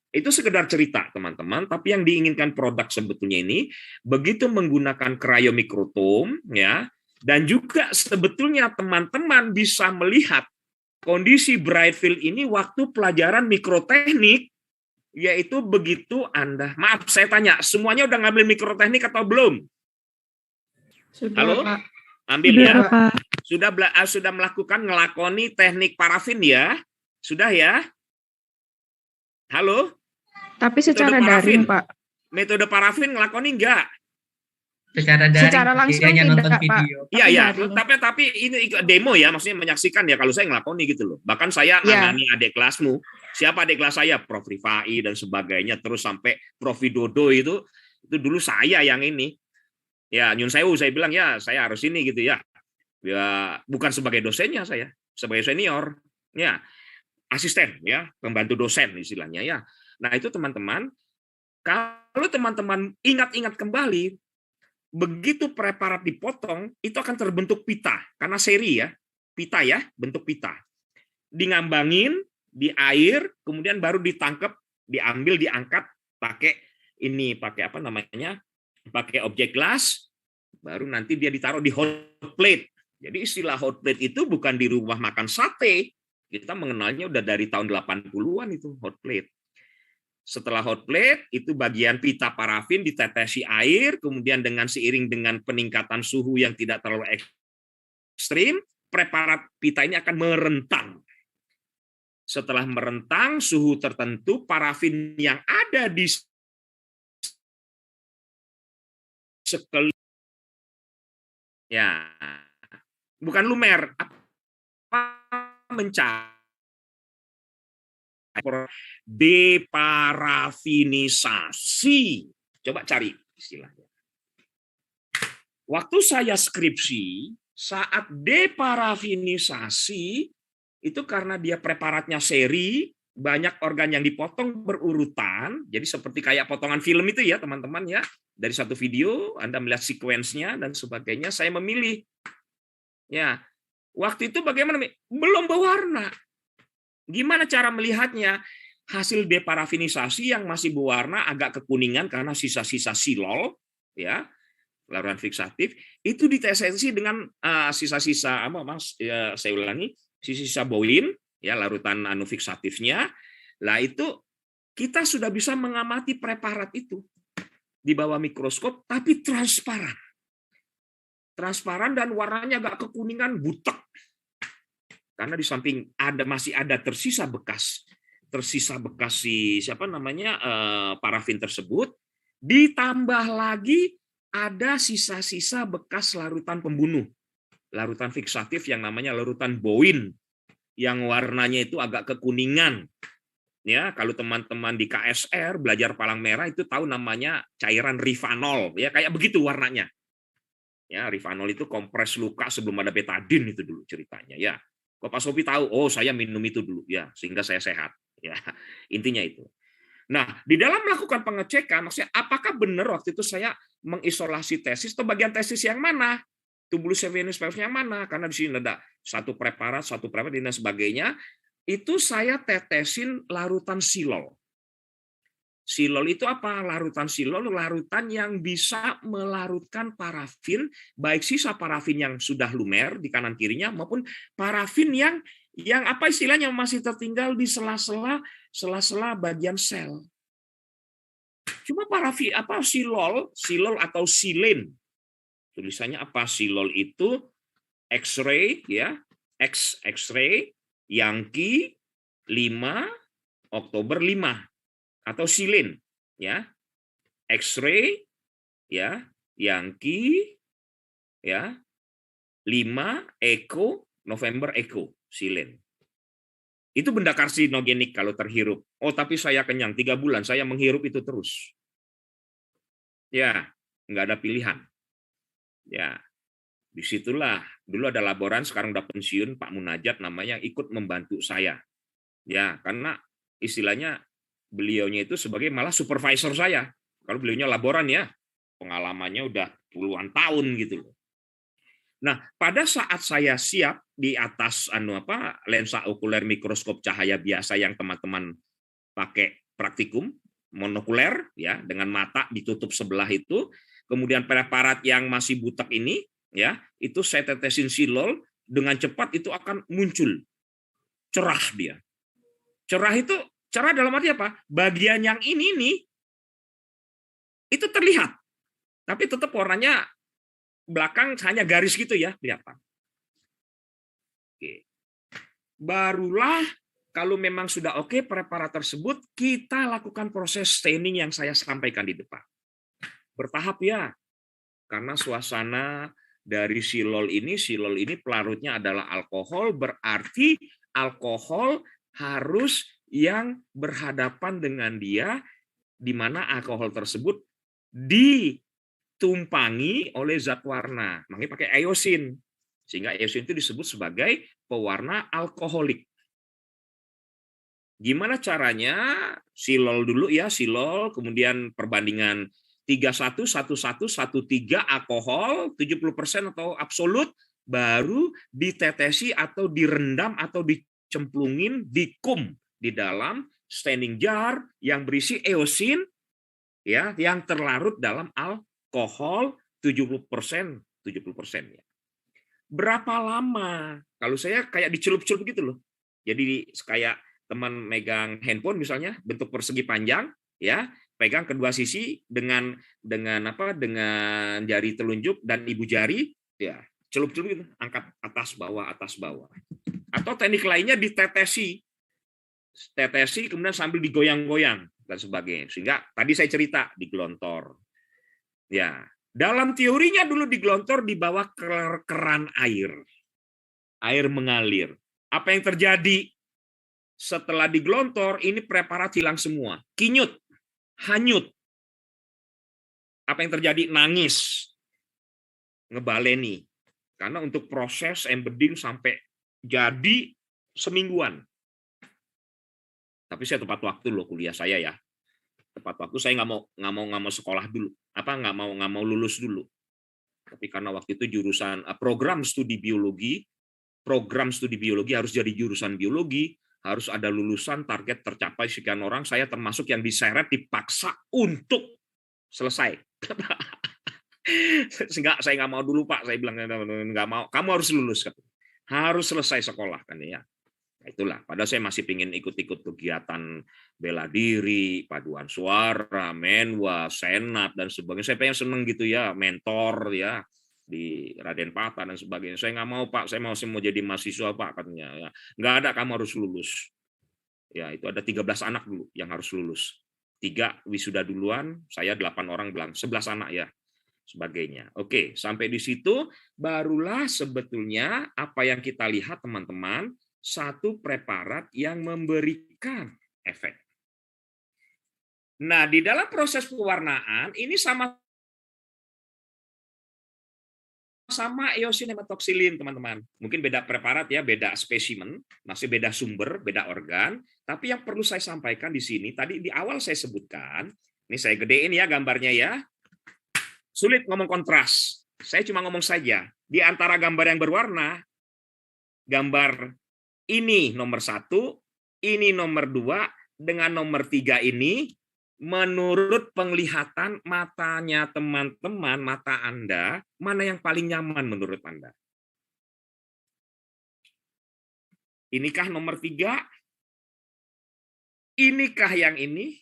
itu sekedar cerita teman-teman. Tapi yang diinginkan produk sebetulnya ini, begitu menggunakan cryomikrotom, ya, dan juga sebetulnya teman-teman bisa melihat kondisi bright field ini waktu pelajaran mikroteknik. Yaitu begitu Anda, maaf saya tanya, semuanya udah ngambil mikroteknik atau belum? Sudah, Halo? Pak. Ambil Sudah, ya? Bapak. Sudah melakukan ngelakoni teknik parafin ya? Sudah ya? Halo? Tapi secara Metode parafin. daring, Pak. Metode parafin ngelakoni enggak? Secara daring, Secara langsung hanya tidak, nonton Pak. video. Iya, ya. daring. Tapi ini demo ya, maksudnya menyaksikan ya. Kalau saya ngelakoni gitu loh. Bahkan saya Ya. nangani adik kelasmu. Siapa adik kelas saya? Prof. Rifai dan sebagainya. Terus sampai Prof. Widodo itu dulu saya yang ini. Ya, nyun sewu, saya bilang ya saya harus ini gitu ya. Ya, bukan sebagai dosennya saya, sebagai senior, ya asisten ya, pembantu dosen istilahnya ya. Nah itu teman-teman, kalau teman-teman ingat-ingat kembali, begitu preparat dipotong, itu akan terbentuk pita karena seri ya, pita ya, bentuk pita. Dingambangin di air, kemudian baru ditangkap, diambil, diangkat pakai ini, pakai apa namanya? Pakai objek gelas, baru nanti dia ditaruh di hot plate. Jadi istilah hot plate itu bukan di rumah makan sate. Kita mengenalnya udah dari tahun 80-an itu hot plate. Setelah hot plate, itu bagian pita parafin ditetesi air, kemudian dengan seiring dengan peningkatan suhu yang tidak terlalu ekstrim, preparat pita ini akan merentang. Setelah merentang, suhu tertentu, parafin yang ada di sekeliling, ya, bukan lumer, apa mencari deparafinisasi. Coba cari istilahnya. Waktu saya skripsi, saat deparafinisasi, itu karena dia preparatnya seri, banyak organ yang dipotong berurutan, jadi seperti kayak potongan film itu ya teman-teman ya, dari satu video Anda melihat sekuensnya dan sebagainya, saya memilih. Ya, waktu itu bagaimana? Belum berwarna. Gimana cara melihatnya? Hasil deparafinisasi yang masih berwarna agak kekuningan karena sisa-sisa silol, ya, larutan fiksatif, itu ditetesin dengan sisa-sisa apa Mas? Ya, saya ulangi, sisa-sisa bowin, ya, larutan fiksatifnya. Lah itu kita sudah bisa mengamati preparat itu di bawah mikroskop, tapi transparan. Transparan dan warnanya agak kekuningan butek. Karena di samping masih ada tersisa bekas si siapa namanya parafin tersebut, ditambah lagi ada sisa-sisa bekas larutan pembunuh, larutan fiksatif yang namanya larutan bowin, yang warnanya itu agak kekuningan. Ya, kalau teman-teman di KSR belajar palang merah itu tahu namanya cairan rifanol, ya kayak begitu warnanya. Ya, rifanol itu kompres luka sebelum ada betadin itu dulu ceritanya, ya. Kok Pak Sofi tahu? Oh, saya minum itu dulu ya, sehingga saya sehat. Ya, intinya itu. Nah, di dalam melakukan pengecekan, maksudnya apakah benar waktu itu saya mengisolasi tesis atau bagian tesis yang mana? Tubulus venus yang mana? Karena di sini ada satu preparat dan sebagainya. Itu saya tetesin larutan silol. Silol itu apa? Larutan silol, larutan yang bisa melarutkan parafin, baik sisa parafin yang sudah lumer di kanan kirinya maupun parafin yang apa istilahnya masih tertinggal di sela-sela bagian sel. Cuma parafin apa silol atau silin. Tulisannya apa? Silol itu X-ray ya, X-ray Yankee 5 Oktober 5 atau silin ya, X-ray ya, Yankee ya, 5 Eko November Eko silin. Itu benda karsinogenik kalau terhirup. Oh, tapi saya kenyang 3 bulan saya menghirup itu terus. Ya, nggak ada pilihan. Ya, disitulah dulu ada laboran, sekarang udah pensiun Pak Munajat namanya, ikut membantu saya. Ya, karena istilahnya beliaunya itu sebagai malah supervisor saya. Kalau beliaunya laboran ya, pengalamannya udah puluhan tahun gitu loh. Nah, pada saat saya siap di atas lensa okuler mikroskop cahaya biasa yang teman-teman pakai praktikum monokuler ya, dengan mata ditutup sebelah itu, kemudian preparat yang masih butek ini ya, itu saya tetesin silol, dengan cepat itu akan muncul cerah dia. Cerah itu cerah dalam arti apa? Bagian yang ini nih itu terlihat, tapi tetap warnanya belakang hanya garis gitu ya, kelihatan. Oke. Barulah kalau memang sudah oke preparat tersebut, kita lakukan proses staining yang saya sampaikan di depan. Bertahap ya, karena suasana dari silol ini pelarutnya adalah alkohol, berarti alkohol harus yang berhadapan dengan dia, di mana alkohol tersebut ditumpangi oleh zat warna. Makanya pakai iosin. Sehingga iosin itu disebut sebagai pewarna alkoholik. Gimana caranya? Silol dulu ya, silol, kemudian perbandingan 31, 11, 13 alkohol, 70% atau absolut, baru ditetesi atau direndam atau dicemplungin, dikum di dalam standing jar yang berisi eosin ya, yang terlarut dalam alkohol 70%, 70% ya. Berapa lama? Kalau saya kayak dicelup-celup gitu loh. Jadi kayak teman megang handphone misalnya bentuk persegi panjang ya, pegang kedua sisi dengan jari telunjuk dan ibu jari ya, celup-celup gitu, angkat atas bawah atau teknik lainnya ditetesi kemudian sambil digoyang-goyang dan sebagainya, sehingga tadi saya cerita digelontor ya. Dalam teorinya dulu digelontor di bawah keran air mengalir. Apa yang terjadi setelah digelontor? Ini preparat hilang semua, kinyut, hanyut. Apa yang terjadi? Nangis, ngebaleni. Karena untuk proses embedding sampai jadi semingguan. Tapi saya tepat waktu loh kuliah saya ya. Tepat waktu, saya nggak mau sekolah dulu, nggak mau lulus dulu. Tapi karena waktu itu jurusan program studi biologi harus jadi jurusan biologi, harus ada lulusan, target tercapai sekian orang, saya termasuk yang diseret, dipaksa untuk selesai. Saya nggak mau dulu Pak, saya bilang nggak mau, kamu harus lulus, harus selesai sekolah kan ya. Nah, itulah, padahal saya masih ingin ikut-ikut kegiatan bela diri, paduan suara, menwa, senat dan sebagainya. Saya pengen seneng gitu ya, mentor ya di Raden Patah dan sebagainya. Saya nggak mau Pak, saya mau jadi mahasiswa Pak katanya. Ya, nggak ada, kamu harus lulus. Ya itu ada 13 anak dulu yang harus lulus. 3 wisuda duluan, saya 8 orang bilang 11 anak ya sebagainya. Oke, sampai di situ barulah sebetulnya apa yang kita lihat teman-teman, satu preparat yang memberikan efek. Nah, di dalam proses pewarnaan ini sama eosin hematoksilin, teman-teman. Mungkin beda preparat ya, beda spesimen, masih beda sumber, beda organ. Tapi yang perlu saya sampaikan di sini, tadi di awal saya sebutkan, ini saya gedein ya gambarnya ya. Sulit ngomong kontras. Saya cuma ngomong saja. Di antara gambar yang berwarna, gambar ini nomor 1, ini nomor 2, dengan nomor 3 ini, menurut penglihatan matanya teman-teman, mata Anda, mana yang paling nyaman menurut Anda? Inikah nomor 3? Inikah yang ini?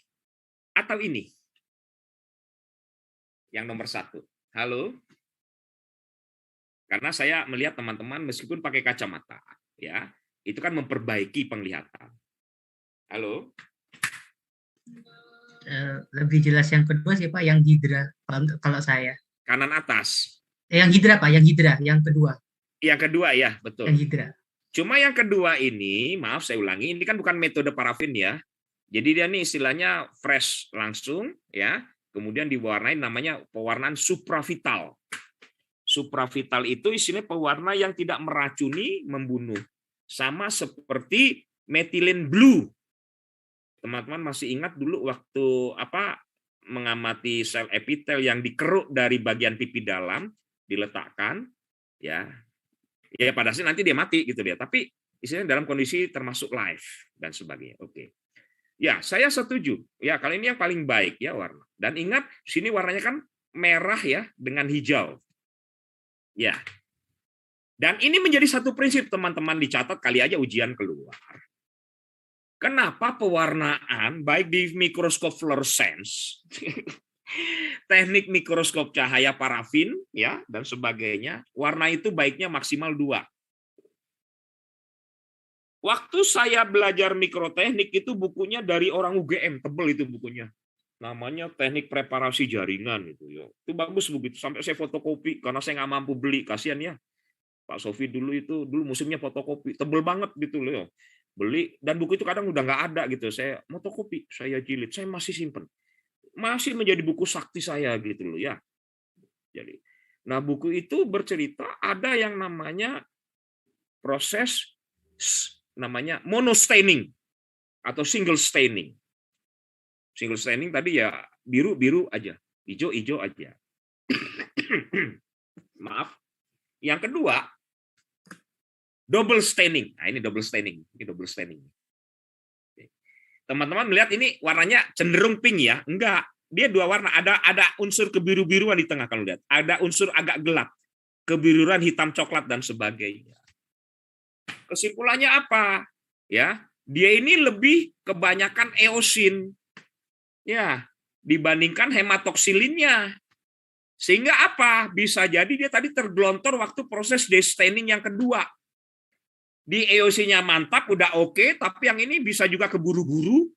Atau ini? Yang nomor 1. Halo? Karena saya melihat teman-teman meskipun pakai kacamata, ya, itu kan memperbaiki penglihatan. Halo? Lebih jelas yang kedua sih Pak, yang hidra kalau saya. Kanan atas. Yang hidra Pak, yang kedua. Yang kedua ya, betul. Yang hidra. Cuma yang kedua ini, maaf saya ulangi, ini kan bukan metode parafin ya. Jadi dia nih istilahnya fresh langsung ya, kemudian diwarnai namanya pewarnaan supravital. Supravital itu isinya pewarna yang tidak meracuni, membunuh. Sama seperti methylene blue. Teman-teman masih ingat dulu waktu mengamati sel epitel yang dikeruk dari bagian pipi dalam, diletakkan ya. Ya pada saat nanti dia mati gitu dia, tapi istilahnya dalam kondisi termasuk live dan sebagainya. Oke. Ya, saya setuju. Ya, kali ini yang paling baik ya warna. Dan ingat, sini warnanya kan merah ya dengan hijau. Ya. Dan ini menjadi satu prinsip teman-teman, dicatat kali aja ujian keluar. Kenapa pewarnaan baik di mikroskop fluorescence, teknik mikroskop cahaya parafin ya dan sebagainya, warna itu baiknya maksimal 2. Waktu saya belajar mikroteknik itu bukunya dari orang UGM, tebel itu bukunya. Namanya Teknik Preparasi Jaringan itu ya. Itu bagus begitu, sampai saya fotokopi karena saya nggak mampu beli, kasihan ya. Pak Sofi dulu musimnya fotokopi, tebel banget gitu loh. Ya. Beli dan buku itu kadang udah nggak ada gitu. Saya fotokopi, saya jilid, saya masih simpen. Masih menjadi buku sakti saya gitu loh ya. Jadi, nah buku itu bercerita ada yang namanya proses namanya monostaining atau single staining. Single staining tadi ya biru-biru aja, hijau-hijau aja. Maaf. Yang kedua, double staining. Nah, ini double staining. Ini double staining. Teman-teman melihat ini warnanya cenderung pink ya? Enggak. Dia dua warna. Ada unsur kebiru-biruan di tengah kalau lihat. Ada unsur agak gelap. Kebiruan, hitam, coklat dan sebagainya. Kesimpulannya apa? Ya, dia ini lebih kebanyakan eosin. Ya, dibandingkan hematoksilinnya. Sehingga apa? Bisa jadi dia tadi tergelontor waktu proses destaining yang kedua. Di eosinnya mantap, udah oke, tapi yang ini bisa juga keburu-buru,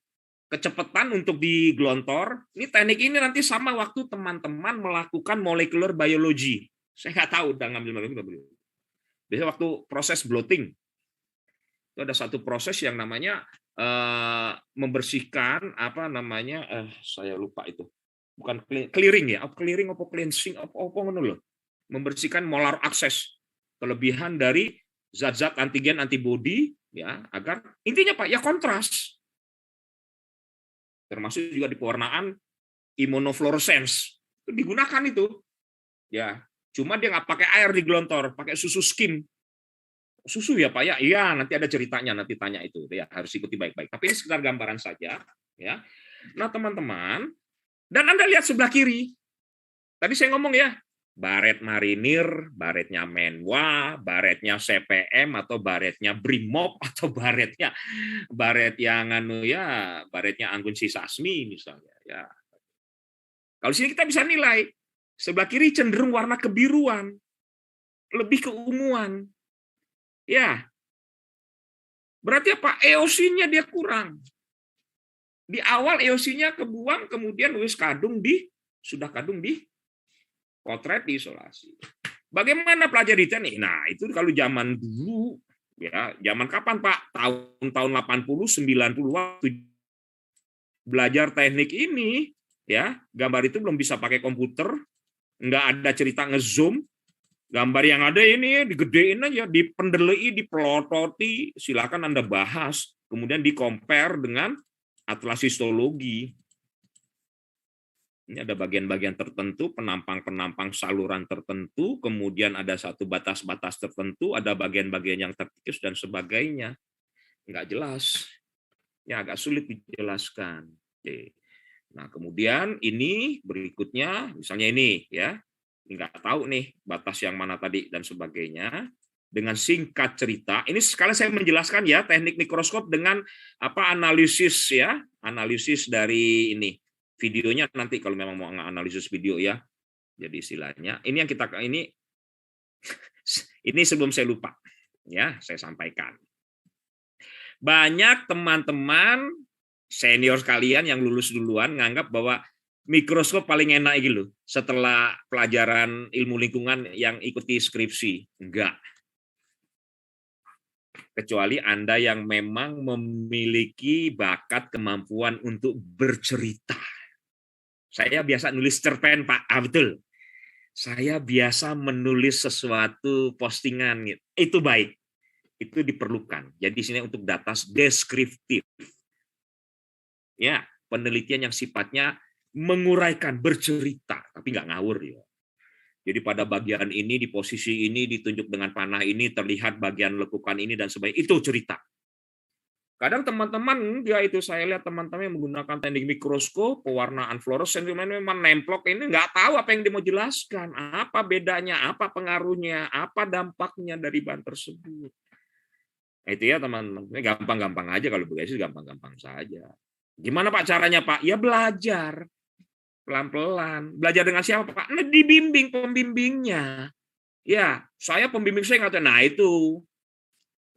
kecepatan untuk digelontor. Ini teknik ini nanti sama waktu teman-teman melakukan molecular biology. Saya nggak tahu udah ngambil belum. Biasanya waktu proses bloating, itu ada satu proses yang namanya membersihkan apa namanya, saya lupa itu. Bukan clearing ya, clearing apa cleansing apa ngono loh. Membersihkan molar access, kelebihan dari zat-zat antigen antibody ya, agar intinya Pak ya kontras. Termasuk juga di pewarnaan immunofluorescence. Itu digunakan itu. Ya, cuma dia nggak pakai air digelontor, pakai susu skim. Susu ya Pak ya? Iya, nanti ada ceritanya, nanti tanya itu. Ya, harus ikuti baik-baik. Tapi ini sekedar gambaran saja, ya. Nah, teman-teman, dan Anda lihat sebelah kiri. Tadi saya ngomong ya, baret marinir, baretnya Menwa, baretnya CPM atau baretnya Brimob atau baret yang baretnya Anggun Sisasmi misalnya ya. Kalau sini kita bisa nilai sebelah kiri cenderung warna kebiruan, lebih keunguan. Ya. Berarti apa? Eosinnya dia kurang. Di awal eosinnya kebuang, kemudian sudah kadung di potret diisolasi. Bagaimana pelajari teknik? Nah, itu kalau zaman dulu, ya, zaman kapan Pak? Tahun 80, 90 waktu belajar teknik ini, ya, gambar itu belum bisa pakai komputer, nggak ada cerita ngezoom, gambar yang ada ini digedein aja, dipendelei, dipelototi, silakan Anda bahas, kemudian di-compare dengan atlas histologi. Ini ada bagian-bagian tertentu, penampang-penampang saluran tertentu, kemudian ada satu batas-batas tertentu, ada bagian-bagian yang terkikis dan sebagainya. Nggak jelas. Ya, agak sulit dijelaskan. Oke. Nah, kemudian ini berikutnya, misalnya ini, ya. Nggak tahu nih batas yang mana tadi dan sebagainya. Dengan singkat cerita, ini sekali saya menjelaskan ya teknik mikroskop dengan apa analisis ya, analisis dari ini. Videonya nanti kalau memang mau analisis video ya. Jadi istilahnya ini yang ini sebelum saya lupa ya, saya sampaikan. Banyak teman-teman senior kalian yang lulus duluan nganggap bahwa mikroskop paling enak gitu setelah pelajaran ilmu lingkungan yang ikuti skripsi. Enggak. Kecuali Anda yang memang memiliki bakat kemampuan untuk bercerita. Saya biasa nulis cerpen, Pak. Betul. Saya biasa menulis sesuatu postingan. Gitu. Itu baik. Itu diperlukan. Jadi sini untuk data deskriptif. Ya, penelitian yang sifatnya menguraikan, bercerita, tapi nggak ngawur ya. Jadi pada bagian ini, di posisi ini, ditunjuk dengan panah ini, terlihat bagian lekukan ini, dan sebagainya. Itu cerita. Kadang teman-teman, ya itu saya lihat teman-teman yang menggunakan teknik mikroskop, pewarnaan fluoresen, memang nemplok ini nggak tahu apa yang dia mau jelaskan, apa bedanya, apa pengaruhnya, apa dampaknya dari bahan tersebut. Itu ya teman-teman, gampang-gampang aja kalau begitu, gampang-gampang saja. Gimana Pak caranya Pak? Ya belajar. Pelan-pelan. Belajar dengan siapa Pak? Nah, dibimbing pembimbingnya. Ya, saya pembimbing saya nggak tahu. Nah itu.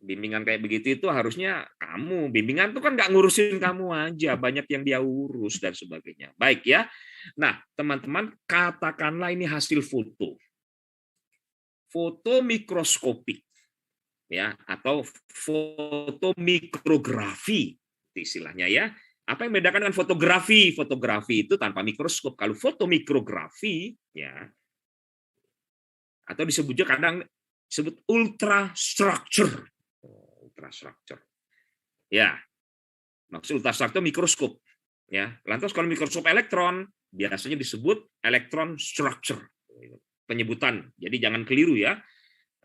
Bimbingan kayak begitu itu harusnya kamu. Bimbingan itu kan nggak ngurusin kamu aja. Banyak yang dia urus dan sebagainya. Baik ya. Nah, teman-teman, katakanlah ini hasil foto. Foto mikroskopik. Ya, atau foto mikrografi. Istilahnya ya. Apa yang membedakan dengan fotografi? Fotografi itu tanpa mikroskop. Kalau foto mikrografi, ya, atau disebut juga kadang disebut ultrastructure. Ultrastructure. Ya, maksud ultrastructure mikroskop. Ya, lantas kalau mikroskop elektron biasanya disebut electron structure. Penyebutan. Jadi jangan keliru ya.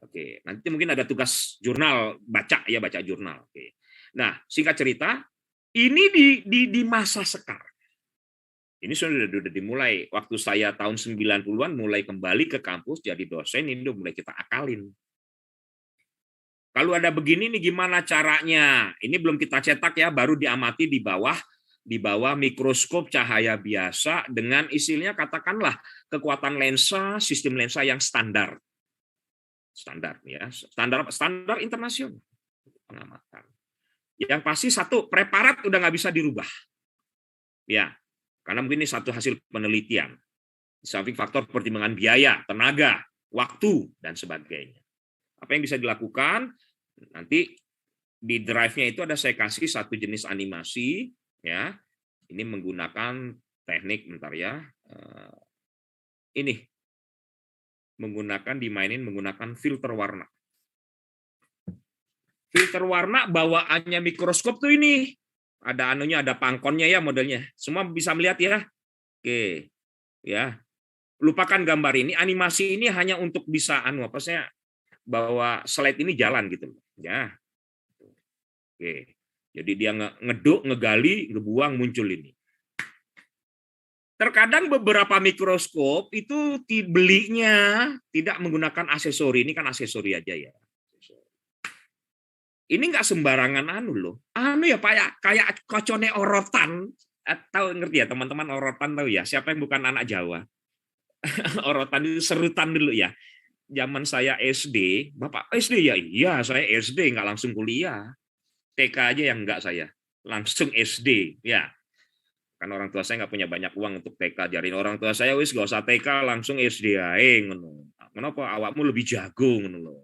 Oke, nanti mungkin ada tugas jurnal, baca jurnal. Oke. Nah, singkat cerita, ini di masa sekarang. Ini sudah dimulai. Waktu saya tahun 90-an mulai kembali ke kampus jadi dosen, ini udah mulai kita akalin. Kalau ada begini nih gimana caranya? Ini belum kita cetak ya, baru diamati di bawah mikroskop cahaya biasa dengan istilahnya katakanlah kekuatan lensa, sistem lensa yang standar. Standar internasional pengamatan. Yang pasti satu, preparat udah nggak bisa dirubah. Ya, karena mungkin ini satu hasil penelitian. Di samping faktor pertimbangan biaya, tenaga, waktu, dan sebagainya. Apa yang bisa dilakukan? Nanti di drive-nya itu ada saya kasih satu jenis animasi, ya. Ini menggunakan teknik, bentar ya. Ini dimainin menggunakan filter warna. Filter warna bawaannya mikroskop tuh ini. Ada anunya, ada pangkonnya ya modelnya. Semua bisa melihat ya. Oke. Ya. Lupakan gambar ini, animasi ini hanya untuk bisa bahwa slide ini jalan gitu. Ya. Oke. Jadi dia ngeduk, ngegali, ngebuang, muncul ini. Terkadang beberapa mikroskop itu belinya tidak menggunakan aksesori. Ini kan aksesori aja ya. Ini nggak sembarangan loh. Ya Pak, kayak kocone orotan. Tahu ngerti ya teman-teman orotan tahu ya? Siapa yang bukan anak Jawa? Orotan itu serutan dulu ya. Zaman saya SD, Bapak SD ya? Iya, saya SD nggak langsung kuliah. TK aja yang enggak saya. Langsung SD, ya. Kan orang tua saya nggak punya banyak uang untuk TK. Ajarin orang tua saya, wis nggak usah TK, langsung SD ae. Kenapa awakmu lebih jago?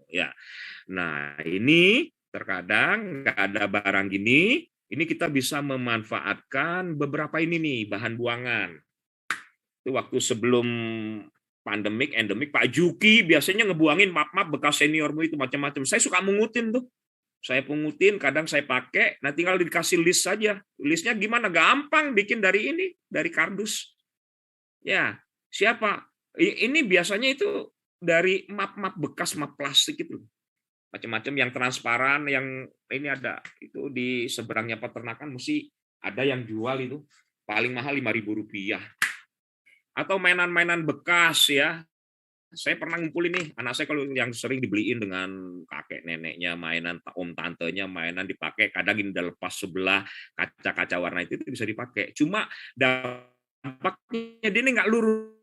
Ya. Nah, ini terkadang nggak ada barang gini, ini kita bisa memanfaatkan beberapa ini nih, bahan buangan. Itu waktu sebelum pandemik, endemik, Pak Juki biasanya ngebuangin map-map bekas seniormu itu macam-macam. Saya suka mengutin tuh. Saya pungutin, kadang saya pakai, nah tinggal dikasih list saja. Listnya gimana? Gampang bikin dari ini, dari kardus. Ya, siapa? Ini biasanya itu dari map-map bekas, map plastik itu. Macam-macam yang transparan, yang ini ada. Itu di seberangnya peternakan mesti ada yang jual itu. Paling mahal Rp5.000. Atau mainan-mainan bekas ya. Saya pernah ngumpulin nih, anak saya kalau yang sering dibeliin dengan kakek neneknya, mainan om tantenya, mainan dipakai, kadang ini udah lepas sebelah, kaca-kaca warna itu bisa dipakai. Cuma dampaknya dia ini nggak lurus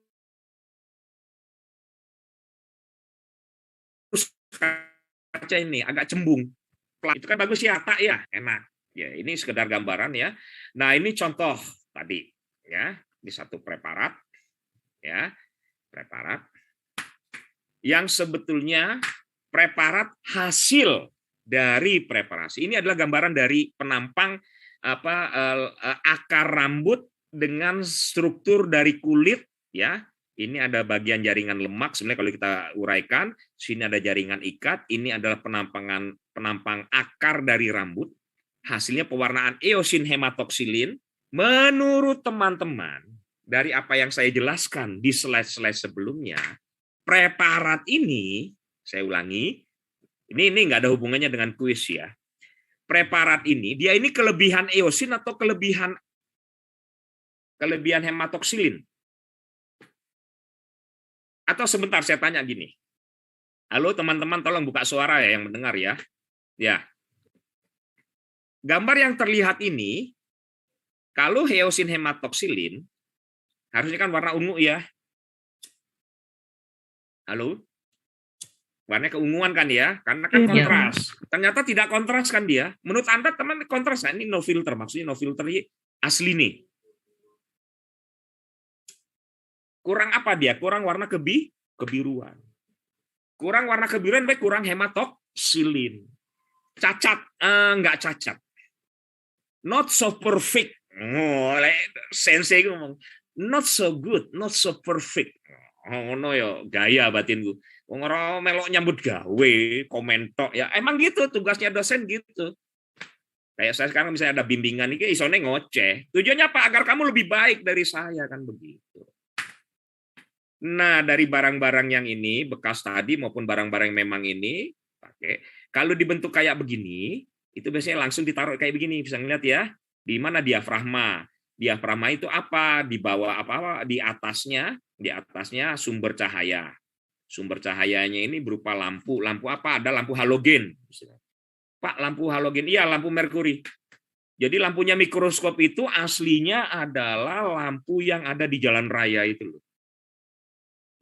kaca ini, agak cembung. Itu kan bagus ya, tak ya, enak. Ya, ini sekedar gambaran ya. Nah, ini contoh tadi ya, di satu preparat ya, preparat yang sebetulnya preparat hasil dari preparasi. Ini adalah gambaran dari penampang akar rambut dengan struktur dari kulit ya. Ini ada bagian jaringan lemak, sebenarnya kalau kita uraikan, sini ada jaringan ikat, ini adalah penampang akar dari rambut. Hasilnya pewarnaan eosin hematoksilin. Menurut teman-teman, dari apa yang saya jelaskan di slide-slide sebelumnya, preparat ini, saya ulangi, ini nggak ada hubungannya dengan kuis ya. Preparat ini, dia ini kelebihan eosin atau kelebihan hematoksilin? Atau sebentar saya tanya gini. Halo teman-teman, tolong buka suara ya yang mendengar ya. Ya. Gambar yang terlihat ini, kalau eosin hematoksilin, harusnya kan warna ungu ya. Halo? Warnanya keunguan kan ya? Karena kan kontras. Ternyata tidak kontras kan dia. Menurut Anda teman kontras? Nah, ini no filter. Maksudnya no filter ini asli nih. Kurang apa dia? Kurang warna kebiruan. Kurang warna kebiruan, baik kurang hematoksilin. Cacat? Enggak cacat. Not so perfect. Sensei ngomong. Not so good, not so perfect. ngono ya gaya batinku. Wong ora melok nyambut gawe, komentok ya. Emang gitu tugasnya dosen gitu. Kayak saya sekarang misalnya ada bimbingan ini isone ngoceh. Tujuannya apa? Agar kamu lebih baik dari saya kan begitu. Nah, dari barang-barang yang ini bekas tadi maupun barang-barang yang memang ini pakai. Kalau dibentuk kayak begini, itu biasanya langsung ditaruh kayak begini. Bisa ngeliat ya. Di mana diafragma? Diafragma itu apa? Di bawah apa? Di atasnya sumber cahaya. Sumber cahayanya ini berupa lampu. Lampu apa? Ada lampu halogen. Pak, lampu halogen. Iya, lampu merkuri. Jadi lampunya mikroskop itu aslinya adalah lampu yang ada di jalan raya itu loh.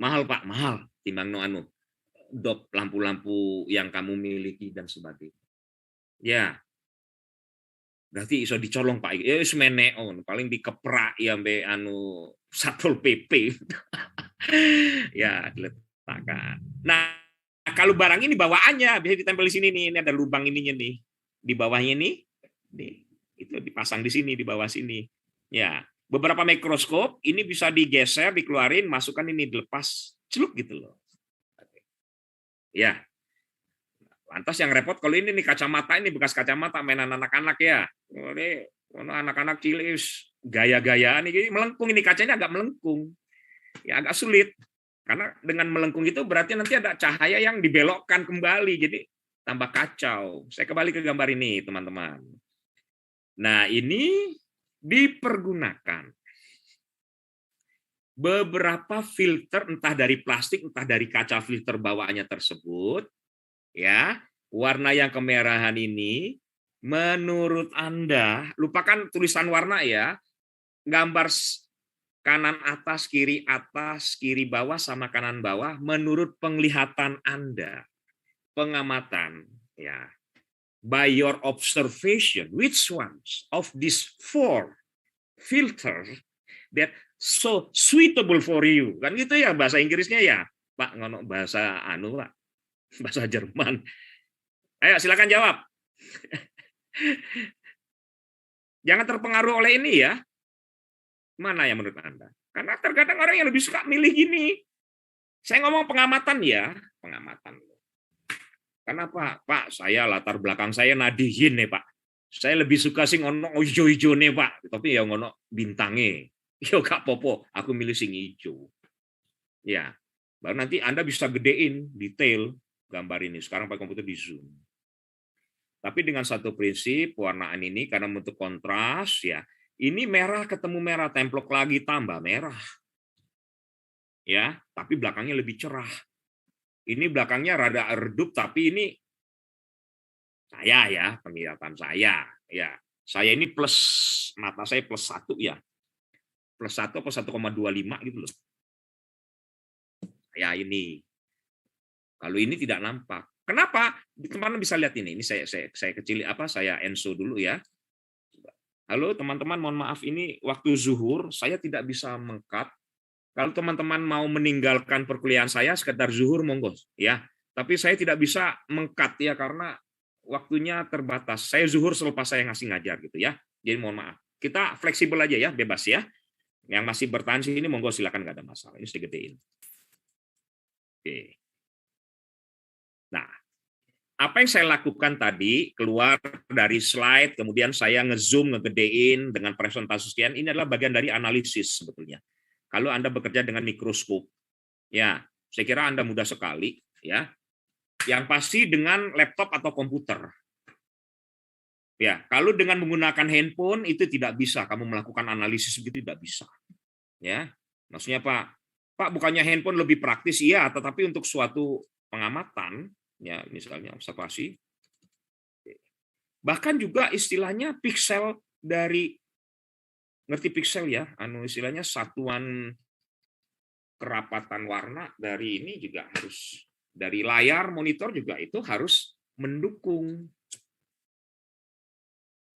Mahal, Pak, mahal. Timbang dop lampu-lampu yang kamu miliki dan sebagainya. Ya. Berarti iso dicolong, Pak. Semeneon, paling dikeprak ya mbek Satpol PP. Ya, diletakkan. Nah, kalau barang ini bawaannya bisa ditempel di sini nih. Ini ada lubang ininya nih. Di bawahnya nih. Itu dipasang di sini, di bawah sini. Ya, beberapa mikroskop ini bisa digeser, dikeluarin, masukkan ini dilepas, celuk gitu loh. Ya. Lantas yang repot kalau ini nih kacamata, ini bekas kacamata mainan anak-anak ya. Ini anak-anak cilik gaya-gayaan ini melengkung, ini kacanya agak melengkung. Ya agak sulit. Karena dengan melengkung itu berarti nanti ada cahaya yang dibelokkan kembali, jadi tambah kacau. Saya kembali ke gambar ini, teman-teman. Nah, ini dipergunakan beberapa filter, entah dari plastik, entah dari kaca filter bawaannya tersebut, ya, warna yang kemerahan ini, menurut Anda, lupakan tulisan warna ya, gambar kanan atas, kiri bawah, sama kanan bawah, menurut penglihatan Anda, pengamatan, ya, by your observation, which ones of these 4 filters that so suitable for you, kan gitu ya bahasa Inggrisnya ya, Pak, ngono bahasa Pak. Bahasa Jerman. Ayo silakan jawab. Jangan terpengaruh oleh ini ya. Mana yang menurut Anda? Karena terkadang orang yang lebih suka milih gini. Saya ngomong pengamatan ya, pengamatan. Kenapa? Pak, saya latar belakang saya nadihin nih, Pak. Saya lebih suka sing ono ijo-ijo nih, Pak. Tapi ya ngono bintangnya. Yo gak popo, aku milih sing ijo. Ya. Baru nanti Anda bisa gedein detail gambar ini. Sekarang pakai komputer di zoom. Tapi dengan satu prinsip warnaan ini karena bentuk kontras ya. Ini merah ketemu merah, templok lagi tambah merah. Ya, tapi belakangnya lebih cerah. Ini belakangnya rada redup tapi ini saya ya, penglihatan saya ya. Saya ini plus mata saya +1 ya. +1 atau 1,25 gitu loh. Ya ini. Kalau ini tidak nampak. Kenapa? Teman-teman bisa lihat ini. Ini saya kecil saya Enso dulu ya. Halo teman-teman, mohon maaf ini waktu zuhur saya tidak bisa mengkat. Kalau teman-teman mau meninggalkan perkuliahan saya sekedar zuhur monggo ya. Tapi saya tidak bisa mengkat ya karena waktunya terbatas. Saya zuhur selepas saya ngasih ngajar gitu ya. Jadi mohon maaf. Kita fleksibel aja ya, bebas ya. Yang masih bertahan sini monggo silakan, nggak ada masalah. Ini saya gedein. Oke. Nah, apa yang saya lakukan tadi, keluar dari slide, kemudian saya ngezoom, ngegedein dengan presentasi sekian, ini adalah bagian dari analisis sebetulnya. Kalau Anda bekerja dengan mikroskop, ya, saya kira Anda mudah sekali, ya. Yang pasti dengan laptop atau komputer. Ya, kalau dengan menggunakan handphone itu tidak bisa, kamu melakukan analisis begitu tidak bisa. Ya, maksudnya Pak, bukannya handphone lebih praktis, iya, tetapi untuk suatu pengamatan, ya misalnya observasi, bahkan juga istilahnya piksel dari, ngerti piksel ya, istilahnya satuan kerapatan warna dari ini juga harus, dari layar monitor juga itu harus mendukung.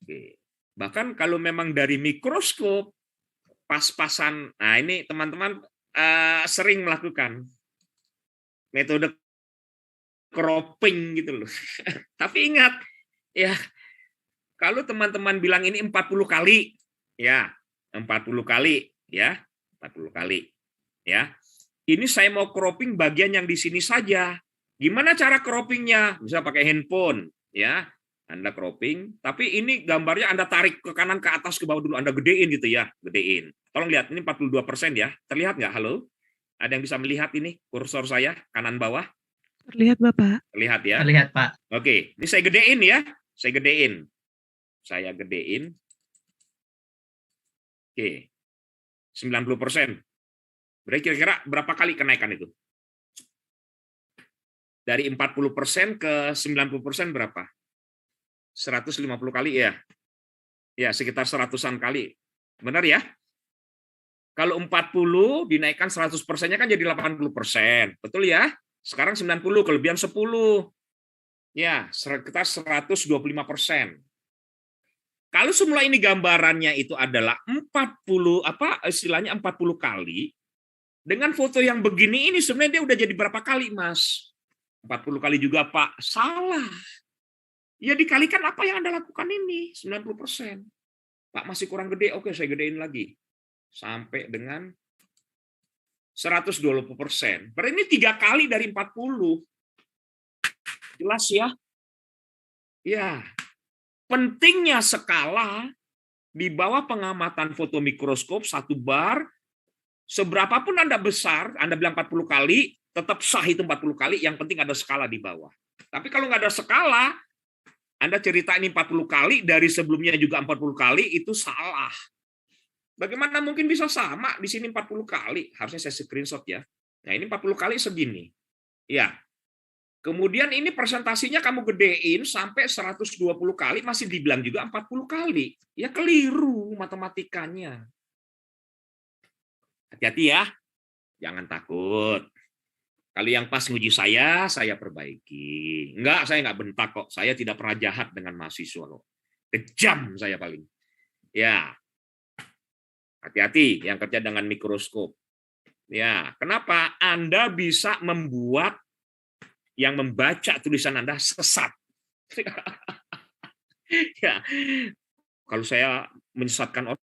Oke. Bahkan kalau memang dari mikroskop pas-pasan, nah ini teman-teman sering melakukan metode cropping gitu loh. Tapi ingat ya, kalau teman-teman bilang ini 40 kali ya, 40 kali ya, 40 kali ya. ini saya mau cropping bagian yang di sini saja. Gimana cara croppingnya? Bisa pakai handphone, ya. Anda cropping, tapi ini gambarnya Anda tarik ke kanan, ke atas, ke bawah dulu. Anda gedein gitu ya, gedein. Tolong lihat, ini 42% ya. Terlihat nggak? Halo? Ada yang bisa melihat ini kursor saya, kanan bawah? Terlihat, Bapak. Terlihat ya? Terlihat, Pak. Oke, ini saya gedein ya. Saya gedein. Oke, 90%. Berarti kira-kira berapa kali kenaikan itu? Dari 40% ke 90% berapa? 150 kali ya? Ya, sekitar 100-an kali. Benar ya? Kalau 40 dinaikkan 100%-nya kan jadi 80%. Betul ya? Sekarang 90, kelebihan 10. Ya, sekitar 125%. Kalau semula ini gambarannya itu adalah 40, istilahnya 40 kali, dengan foto yang begini ini sebenarnya dia udah jadi berapa kali, Mas? 40 kali juga, Pak. Salah. Ya dikalikan apa yang Anda lakukan ini, 90%. Pak masih kurang gede, oke saya gedein lagi. Sampai dengan 120%. Berarti ini 3 kali dari 40. Jelas ya? Ya. Pentingnya skala di bawah pengamatan foto mikroskop 1 bar, seberapapun Anda besar, Anda bilang 40 kali, tetap sah itu 40 kali, yang penting ada skala di bawah. Tapi kalau nggak ada skala, Anda cerita ini 40 kali, dari sebelumnya juga 40 kali, itu salah. Bagaimana mungkin bisa sama, di sini 40 kali, harusnya saya screenshot ya. Nah ini 40 kali segini. Ya. Kemudian ini presentasinya kamu gedein sampai 120 kali, masih dibilang juga 40 kali. Ya keliru matematikanya. Hati-hati ya, jangan takut. Kalau yang pas nguji saya perbaiki. Enggak, saya enggak bentak kok. Saya tidak pernah jahat dengan mahasiswa kok. Kejam saya paling. Ya, hati-hati yang kerja dengan mikroskop. Ya, kenapa? Anda bisa membuat yang membaca tulisan Anda sesat. Ya, kalau saya menyesatkan orang,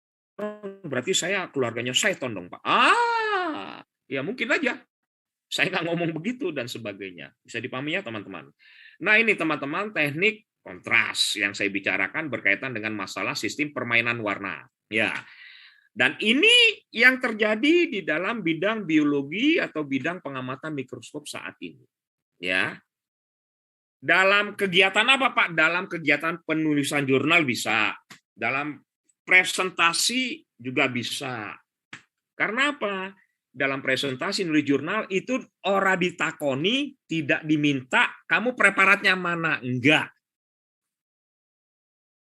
berarti saya keluarganya setan dong, Pak. Ya mungkin aja. Saya nggak ngomong begitu dan sebagainya. Bisa dipahami ya teman-teman. Nah ini teman-teman teknik kontras yang saya bicarakan berkaitan dengan masalah sistem permainan warna. Ya. Dan ini yang terjadi di dalam bidang biologi atau bidang pengamatan mikroskop saat ini. Ya. Dalam kegiatan apa, Pak? Dalam kegiatan penulisan jurnal bisa. Dalam presentasi juga bisa. Karena apa? Dalam presentasi nulis jurnal itu ora ditakoni, tidak diminta kamu preparatnya mana, enggak.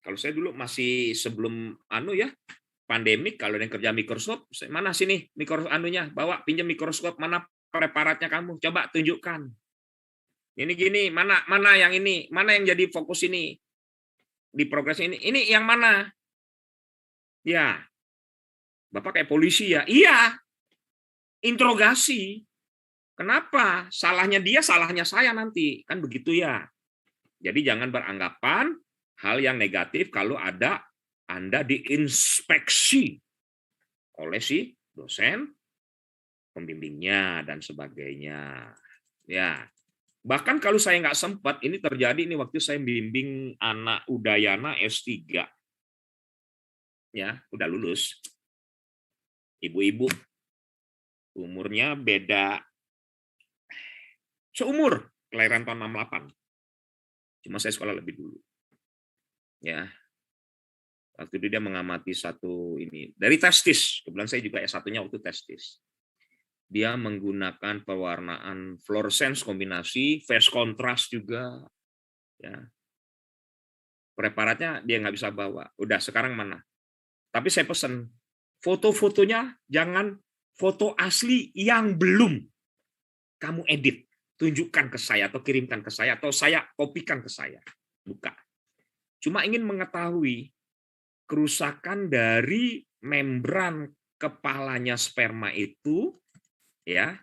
Kalau saya dulu masih sebelum pandemik, kalau yang kerja mikroskop, mana sini mikroskop bawa pinjam mikroskop, mana preparatnya kamu, coba tunjukkan. Ini gini, mana yang ini, mana yang jadi fokus ini di progres ini yang mana? Ya, Bapak kayak polisi ya, iya. Interogasi. Kenapa? Salahnya dia, salahnya saya nanti. Kan begitu ya. Jadi jangan beranggapan hal yang negatif kalau ada Anda diinspeksi oleh si dosen, pembimbingnya, dan sebagainya. Ya. Bahkan kalau saya nggak sempat, ini terjadi ini waktu saya bimbing anak Udayana S3. Ya, udah lulus. Ibu-ibu. Umurnya beda seumur, kelahiran tahun 68. Cuma saya sekolah lebih dulu. Ya. Waktu itu dia mengamati satu ini dari testis. Kebetulan saya juga S1-nya waktu testis. Dia menggunakan pewarnaan fluorescence kombinasi, phase contrast juga. Ya. Preparatnya dia nggak bisa bawa. Udah, sekarang mana? Tapi saya pesan, foto-fotonya jangan foto asli yang belum kamu edit, tunjukkan ke saya atau kirimkan ke saya atau saya kopikan ke saya. Buka. Cuma ingin mengetahui kerusakan dari membran kepalanya sperma itu, ya,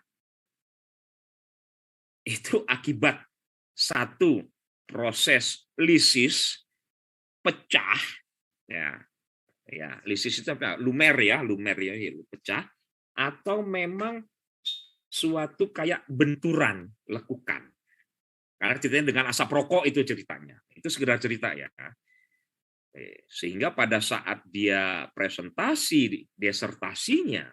itu akibat satu proses lisis pecah, ya, lisis itu apa? Lumer ya, pecah, atau memang suatu kayak benturan, lekukan. Karena ceritanya dengan asap rokok itu ceritanya. Itu sekedar cerita ya. Sehingga pada saat dia presentasi disertasinya,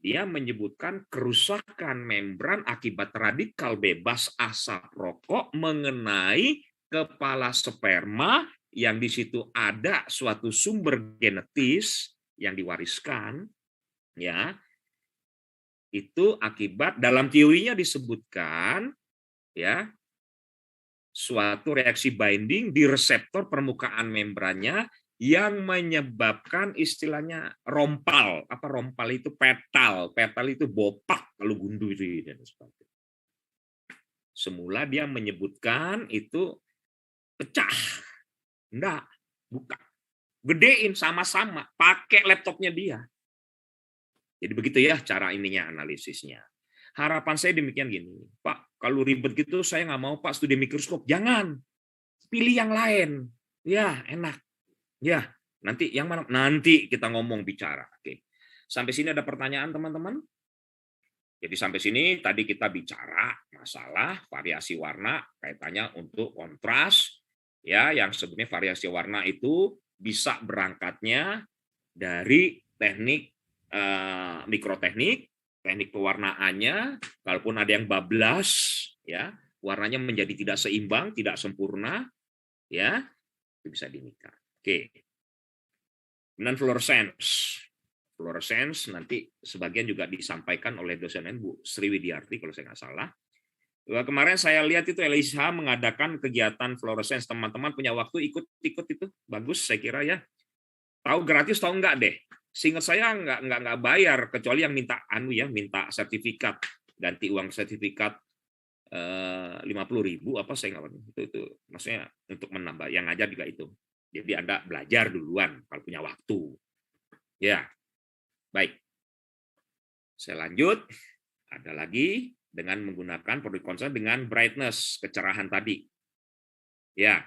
dia menyebutkan kerusakan membran akibat radikal bebas asap rokok mengenai kepala sperma yang di situ ada suatu sumber genetis yang diwariskan, ya. Itu akibat, dalam teorinya disebutkan, ya, suatu reaksi binding di reseptor permukaan membrannya yang menyebabkan istilahnya rompal. Apa rompal itu? Petal. Petal itu bopak kalau gundu itu. Dan sebagainya. Semula dia menyebutkan itu pecah. Enggak, bukan. Gedein sama-sama, pakai laptopnya dia. Jadi begitu ya cara ininya, analisisnya. Harapan saya demikian gini, Pak, kalau ribet gitu saya nggak mau Pak studi mikroskop. Jangan, pilih yang lain. Ya, enak. Ya, nanti yang mana? Nanti kita ngomong bicara. Oke. Sampai sini ada pertanyaan teman-teman? Jadi sampai sini tadi kita bicara masalah variasi warna kaitannya untuk kontras, ya, yang sebenarnya variasi warna itu bisa berangkatnya dari teknik mikroteknik, teknik pewarnaannya, kalaupun ada yang bablas, ya, warnanya menjadi tidak seimbang, tidak sempurna, ya, itu bisa dimikar. Oke. Dan fluorescence. Fluorescence nanti sebagian juga disampaikan oleh dosen Bu Sri Widiarti kalau saya nggak salah. Kemarin saya lihat itu LSH mengadakan kegiatan fluorescence. Teman-teman punya waktu ikut itu, bagus saya kira ya. Tahu gratis tahu enggak deh. Seingat saya enggak bayar kecuali yang minta minta sertifikat, ganti uang sertifikat 50.000 apa saya nggak itu maksudnya untuk menambah yang ngajar juga itu. Jadi Anda belajar duluan kalau punya waktu. Ya. Baik. Saya lanjut. Ada lagi dengan menggunakan produk konsen dengan brightness, kecerahan tadi. Ya.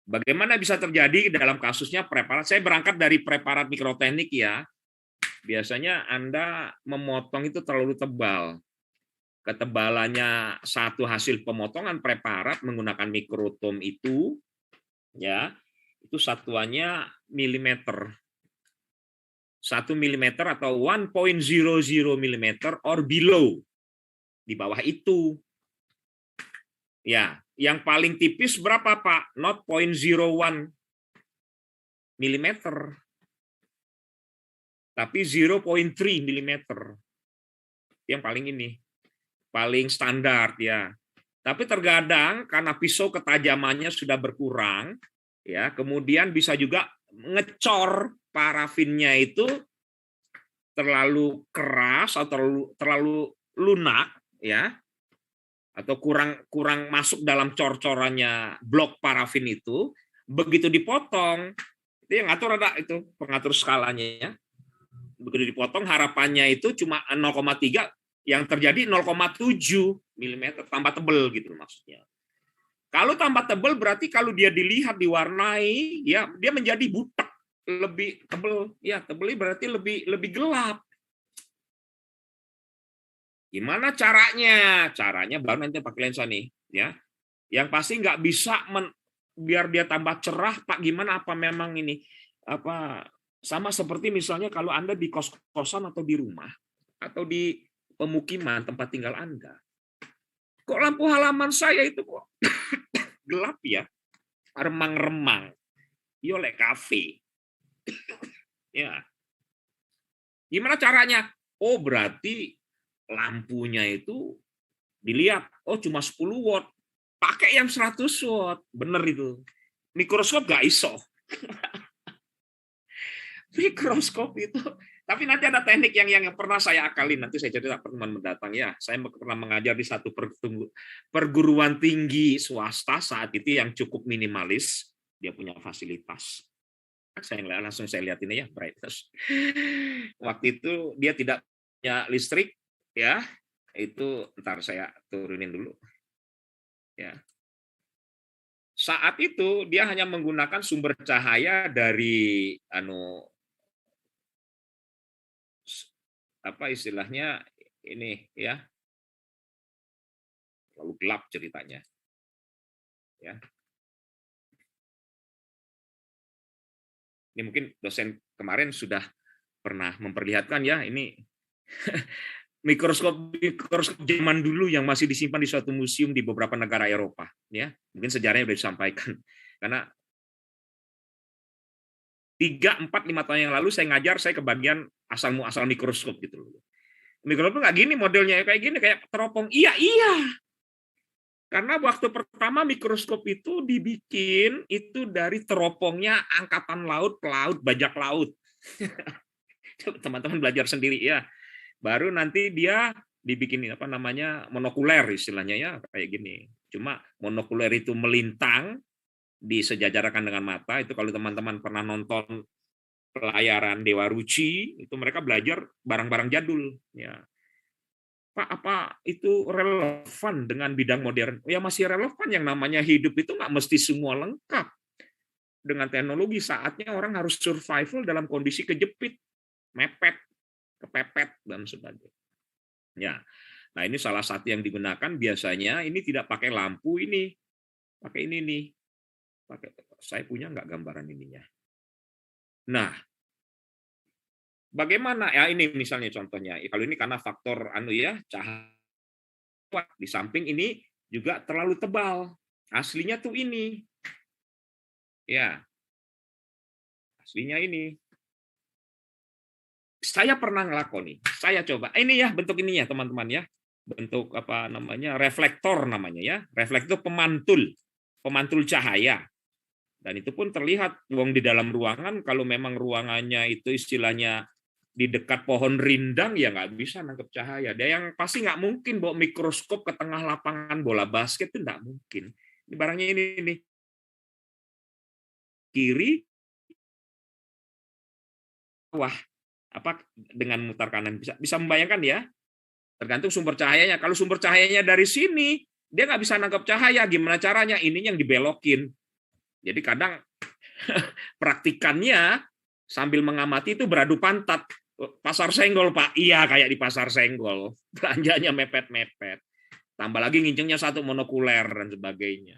Bagaimana bisa terjadi dalam kasusnya preparat? Saya berangkat dari preparat mikroteknik ya. Biasanya Anda memotong itu terlalu tebal. Ketebalannya satu hasil pemotongan preparat menggunakan mikrotom itu, ya, itu satuannya milimeter. 1 mm atau 1.00 mm or below. Di bawah itu. Ya, yang paling tipis berapa, Pak? 0.01 mm. Tapi 0.3 mm. Yang paling ini. Paling standar ya. Tapi terkadang karena pisau ketajamannya sudah berkurang, ya, kemudian bisa juga ngecor parafinnya itu terlalu keras atau terlalu lunak, ya, atau kurang masuk dalam cor-corannya blok parafin itu. Begitu dipotong, itu yang ngatur ada itu pengatur skalanya, ya. Begitu dipotong harapannya itu cuma 0,3, yang terjadi 0,7 mm, tambah tebel gitu maksudnya. Kalau tambah tebel berarti kalau dia dilihat diwarnai, ya dia menjadi butek, lebih tebel, ya tebelnya berarti lebih gelap. Gimana caranya? Caranya baru nanti pakai lensa nih, ya. Yang pasti nggak bisa biar dia tambah cerah, Pak. Gimana? Apa memang ini apa sama seperti misalnya kalau Anda di kos-kosan atau di rumah atau di pemukiman tempat tinggal Anda. Kok lampu halaman saya itu kok gelap ya? Remang-remang. Yolek kafe. Ya. Gimana caranya? Oh, berarti lampunya itu dilihat, oh cuma 10 watt. Pakai yang 100 watt. Bener itu. Mikroskop nggak iso. Mikroskop itu. Tapi nanti ada teknik yang pernah saya akalin. Nanti saya cerita pertemuan mendatang ya. Saya pernah mengajar di satu perguruan tinggi swasta saat itu yang cukup minimalis. Dia punya fasilitas. Langsung saya lihat ini ya, brightness. Waktu itu dia tidak punya listrik, ya. Itu ntar saya turunin dulu. Ya. Saat itu dia hanya menggunakan sumber cahaya dari apa istilahnya ini ya, terlalu gelap ceritanya. Ya. Ini mungkin dosen kemarin sudah pernah memperlihatkan ya, ini mikroskop zaman dulu yang masih disimpan di suatu museum di beberapa negara Eropa. Ya, mungkin sejarahnya sudah disampaikan. Karena 3, 4, 5 tahun yang lalu saya ngajar, saya kebagian asal mikroskop gitu loh. Mikroskop nggak gini modelnya, kayak gini, kayak teropong. Iya, iya. Karena waktu pertama mikroskop itu dibikin itu dari teropongnya angkatan laut, pelaut, bajak laut. Teman-teman belajar sendiri ya. Baru nanti dia dibikin apa namanya monokuler istilahnya ya, kayak gini. Cuma monokuler itu melintang, disejajarkan dengan mata. Itu kalau teman-teman pernah nonton pelayaran Dewa Ruci, itu mereka belajar barang-barang jadul. Ya. Pak, apa itu relevan dengan bidang modern? Ya masih relevan, yang namanya hidup itu nggak mesti semua lengkap. Dengan teknologi saatnya orang harus survival dalam kondisi kejepit, mepet, kepepet, dan sebagainya. Ya. Nah ini salah satu yang digunakan biasanya, ini tidak pakai lampu ini, pakai ini nih. Saya punya nggak gambaran ininya? Nah, bagaimana ya ini misalnya contohnya, kalau ini karena faktor cahaya di samping ini juga terlalu tebal. Aslinya tuh ini. Ya. Aslinya ini. Saya pernah ngelakoni. Saya coba. Ini ya bentuk ininya teman-teman ya. Bentuk apa namanya? Reflektor namanya ya. Reflektor pemantul. Pemantul cahaya. Dan itu pun terlihat wong di dalam ruangan, kalau memang ruangannya itu istilahnya di dekat pohon rindang, ya nggak bisa nangkep cahaya. Dia yang pasti nggak mungkin bawa mikroskop ke tengah lapangan bola basket, itu nggak mungkin. Ini barangnya ini nih. Kiri, bawah. Apa dengan mutar kanan. Bisa membayangkan ya? Tergantung sumber cahayanya. Kalau sumber cahayanya dari sini, dia nggak bisa nangkep cahaya. Gimana caranya? Ini yang dibelokin. Jadi kadang praktikannya sambil mengamati itu beradu pantat. Pasar senggol, Pak. Iya, kayak di pasar senggol. Belanjanya mepet-mepet. Tambah lagi ngincengnya satu monokuler dan sebagainya.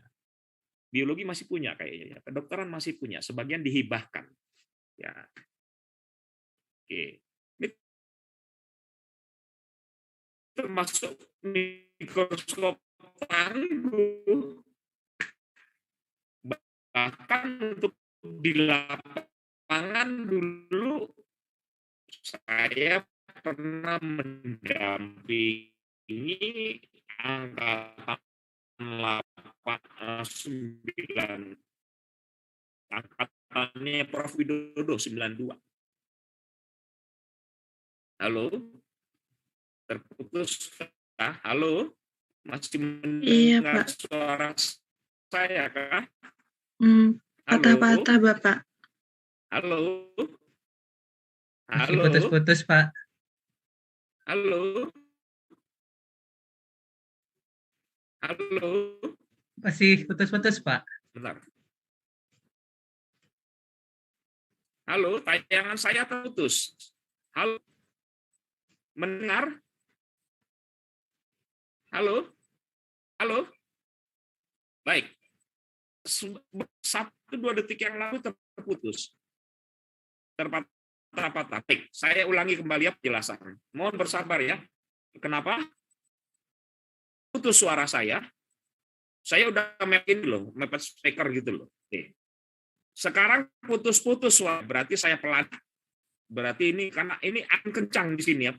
Biologi masih punya kayaknya. Kedokteran masih punya. Sebagian dihibahkan. Ya. Oke. Ini termasuk mikroskop tangguh. Bahkan untuk di lapangan dulu saya pernah mendampingi angkatan 9, angkatannya Prof. Widodo 92. Halo? Terputus. Halo? Masih Iya, mendengar Pak. suara saya kah? Halo? Patah-patah, Bapak. Halo? Masih Halo? putus-putus, Pak. Halo? Halo? Masih putus-putus, Pak. Bentar. Halo, tayangan saya terputus. Halo? Mendengar? Halo? Halo? Baik. 1-2 detik yang lalu terputus. Terpatah-patah. Baik, saya ulangi kembali ya penjelasan. Mohon bersabar ya. Kenapa? Putus suara saya. Saya udah mepet loh, mepet speaker gitu loh. Oke. Sekarang putus-putus suara, berarti saya pelan. Berarti ini karena ini angin kencang di sini ya.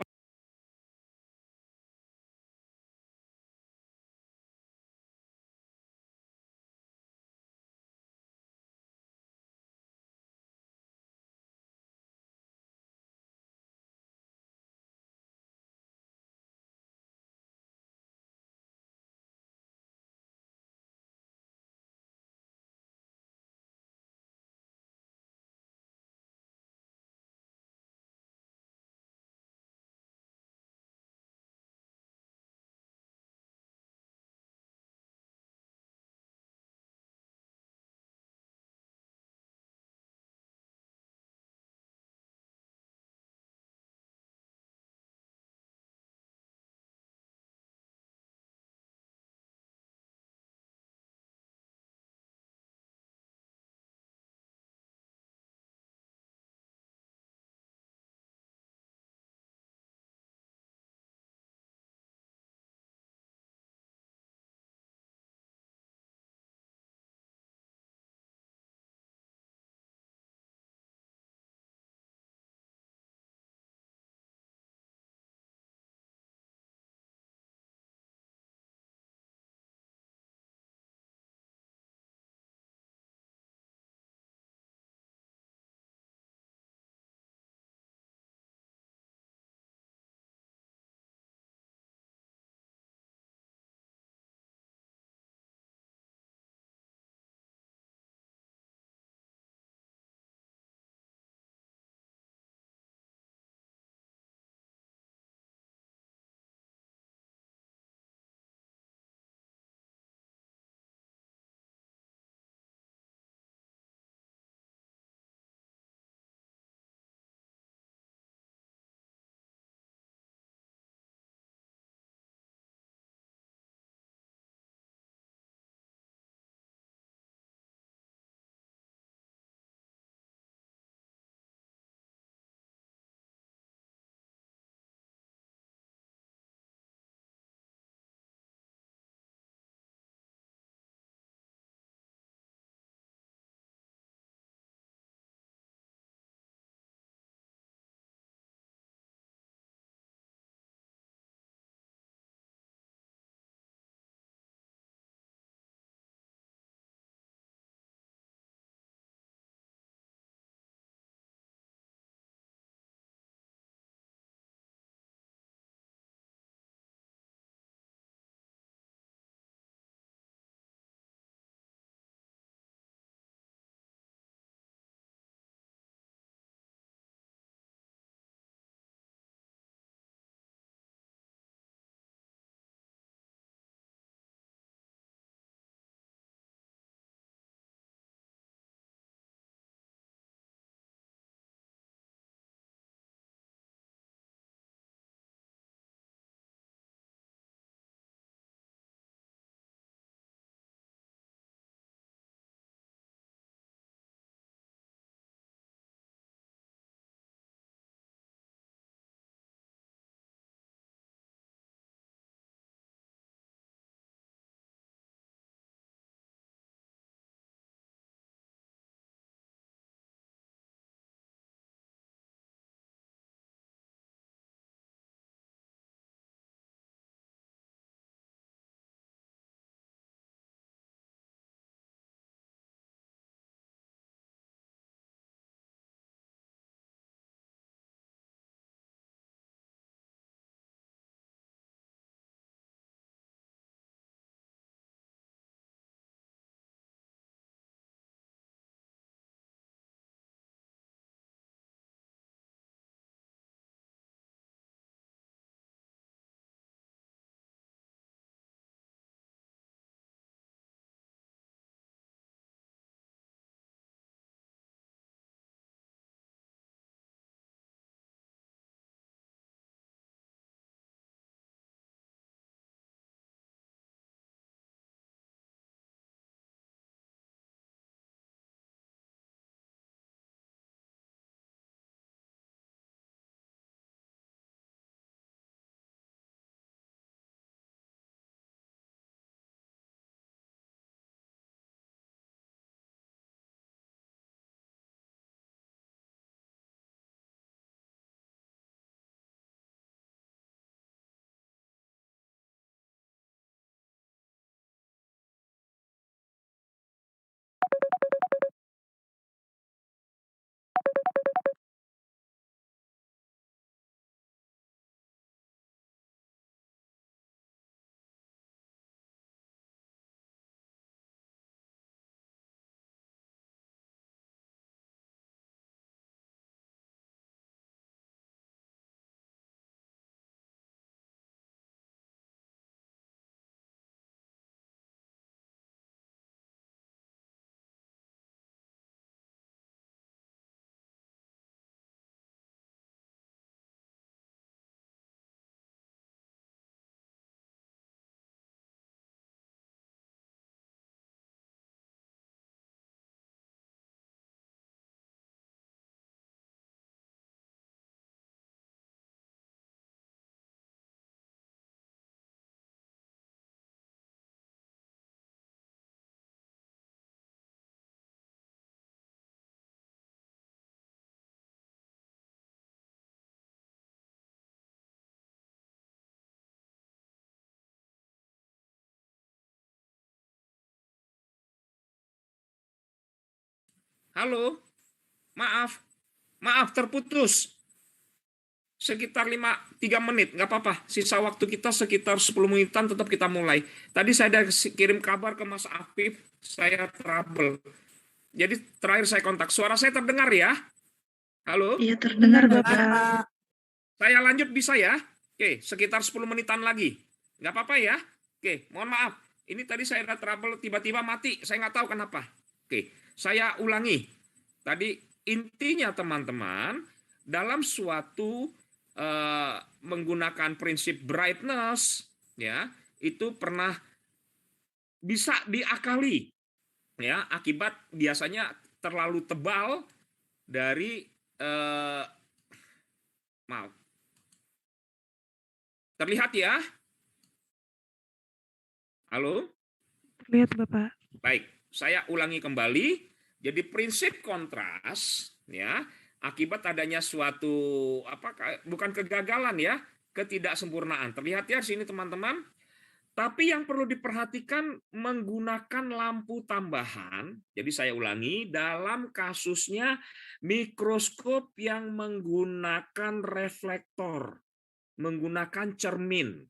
Halo? Maaf terputus. Sekitar 3 menit, nggak apa-apa. Sisa waktu kita sekitar 10 menitan, tetap kita mulai. Tadi saya udah kirim kabar ke Mas Afif, saya trouble. Jadi terakhir saya kontak. Suara saya terdengar ya? Halo? Iya terdengar Bapak. Saya lanjut bisa ya? Oke, sekitar 10 menitan lagi. Nggak apa-apa ya? Oke, mohon maaf. Ini tadi saya ada trouble, tiba-tiba mati. Saya nggak tahu kenapa. Oke, saya ulangi. Tadi intinya teman-teman, dalam suatu menggunakan prinsip brightness, ya, itu pernah bisa diakali, ya, akibat biasanya terlalu tebal dari maaf. Terlihat ya? Halo? Terlihat Bapak. Baik, saya ulangi kembali. Jadi prinsip kontras, ya, akibat adanya suatu bukan kegagalan ya, ketidaksempurnaan. Terlihat ya di sini teman-teman. Tapi yang perlu diperhatikan menggunakan lampu tambahan. Jadi saya ulangi, dalam kasusnya mikroskop yang menggunakan reflektor, menggunakan cermin.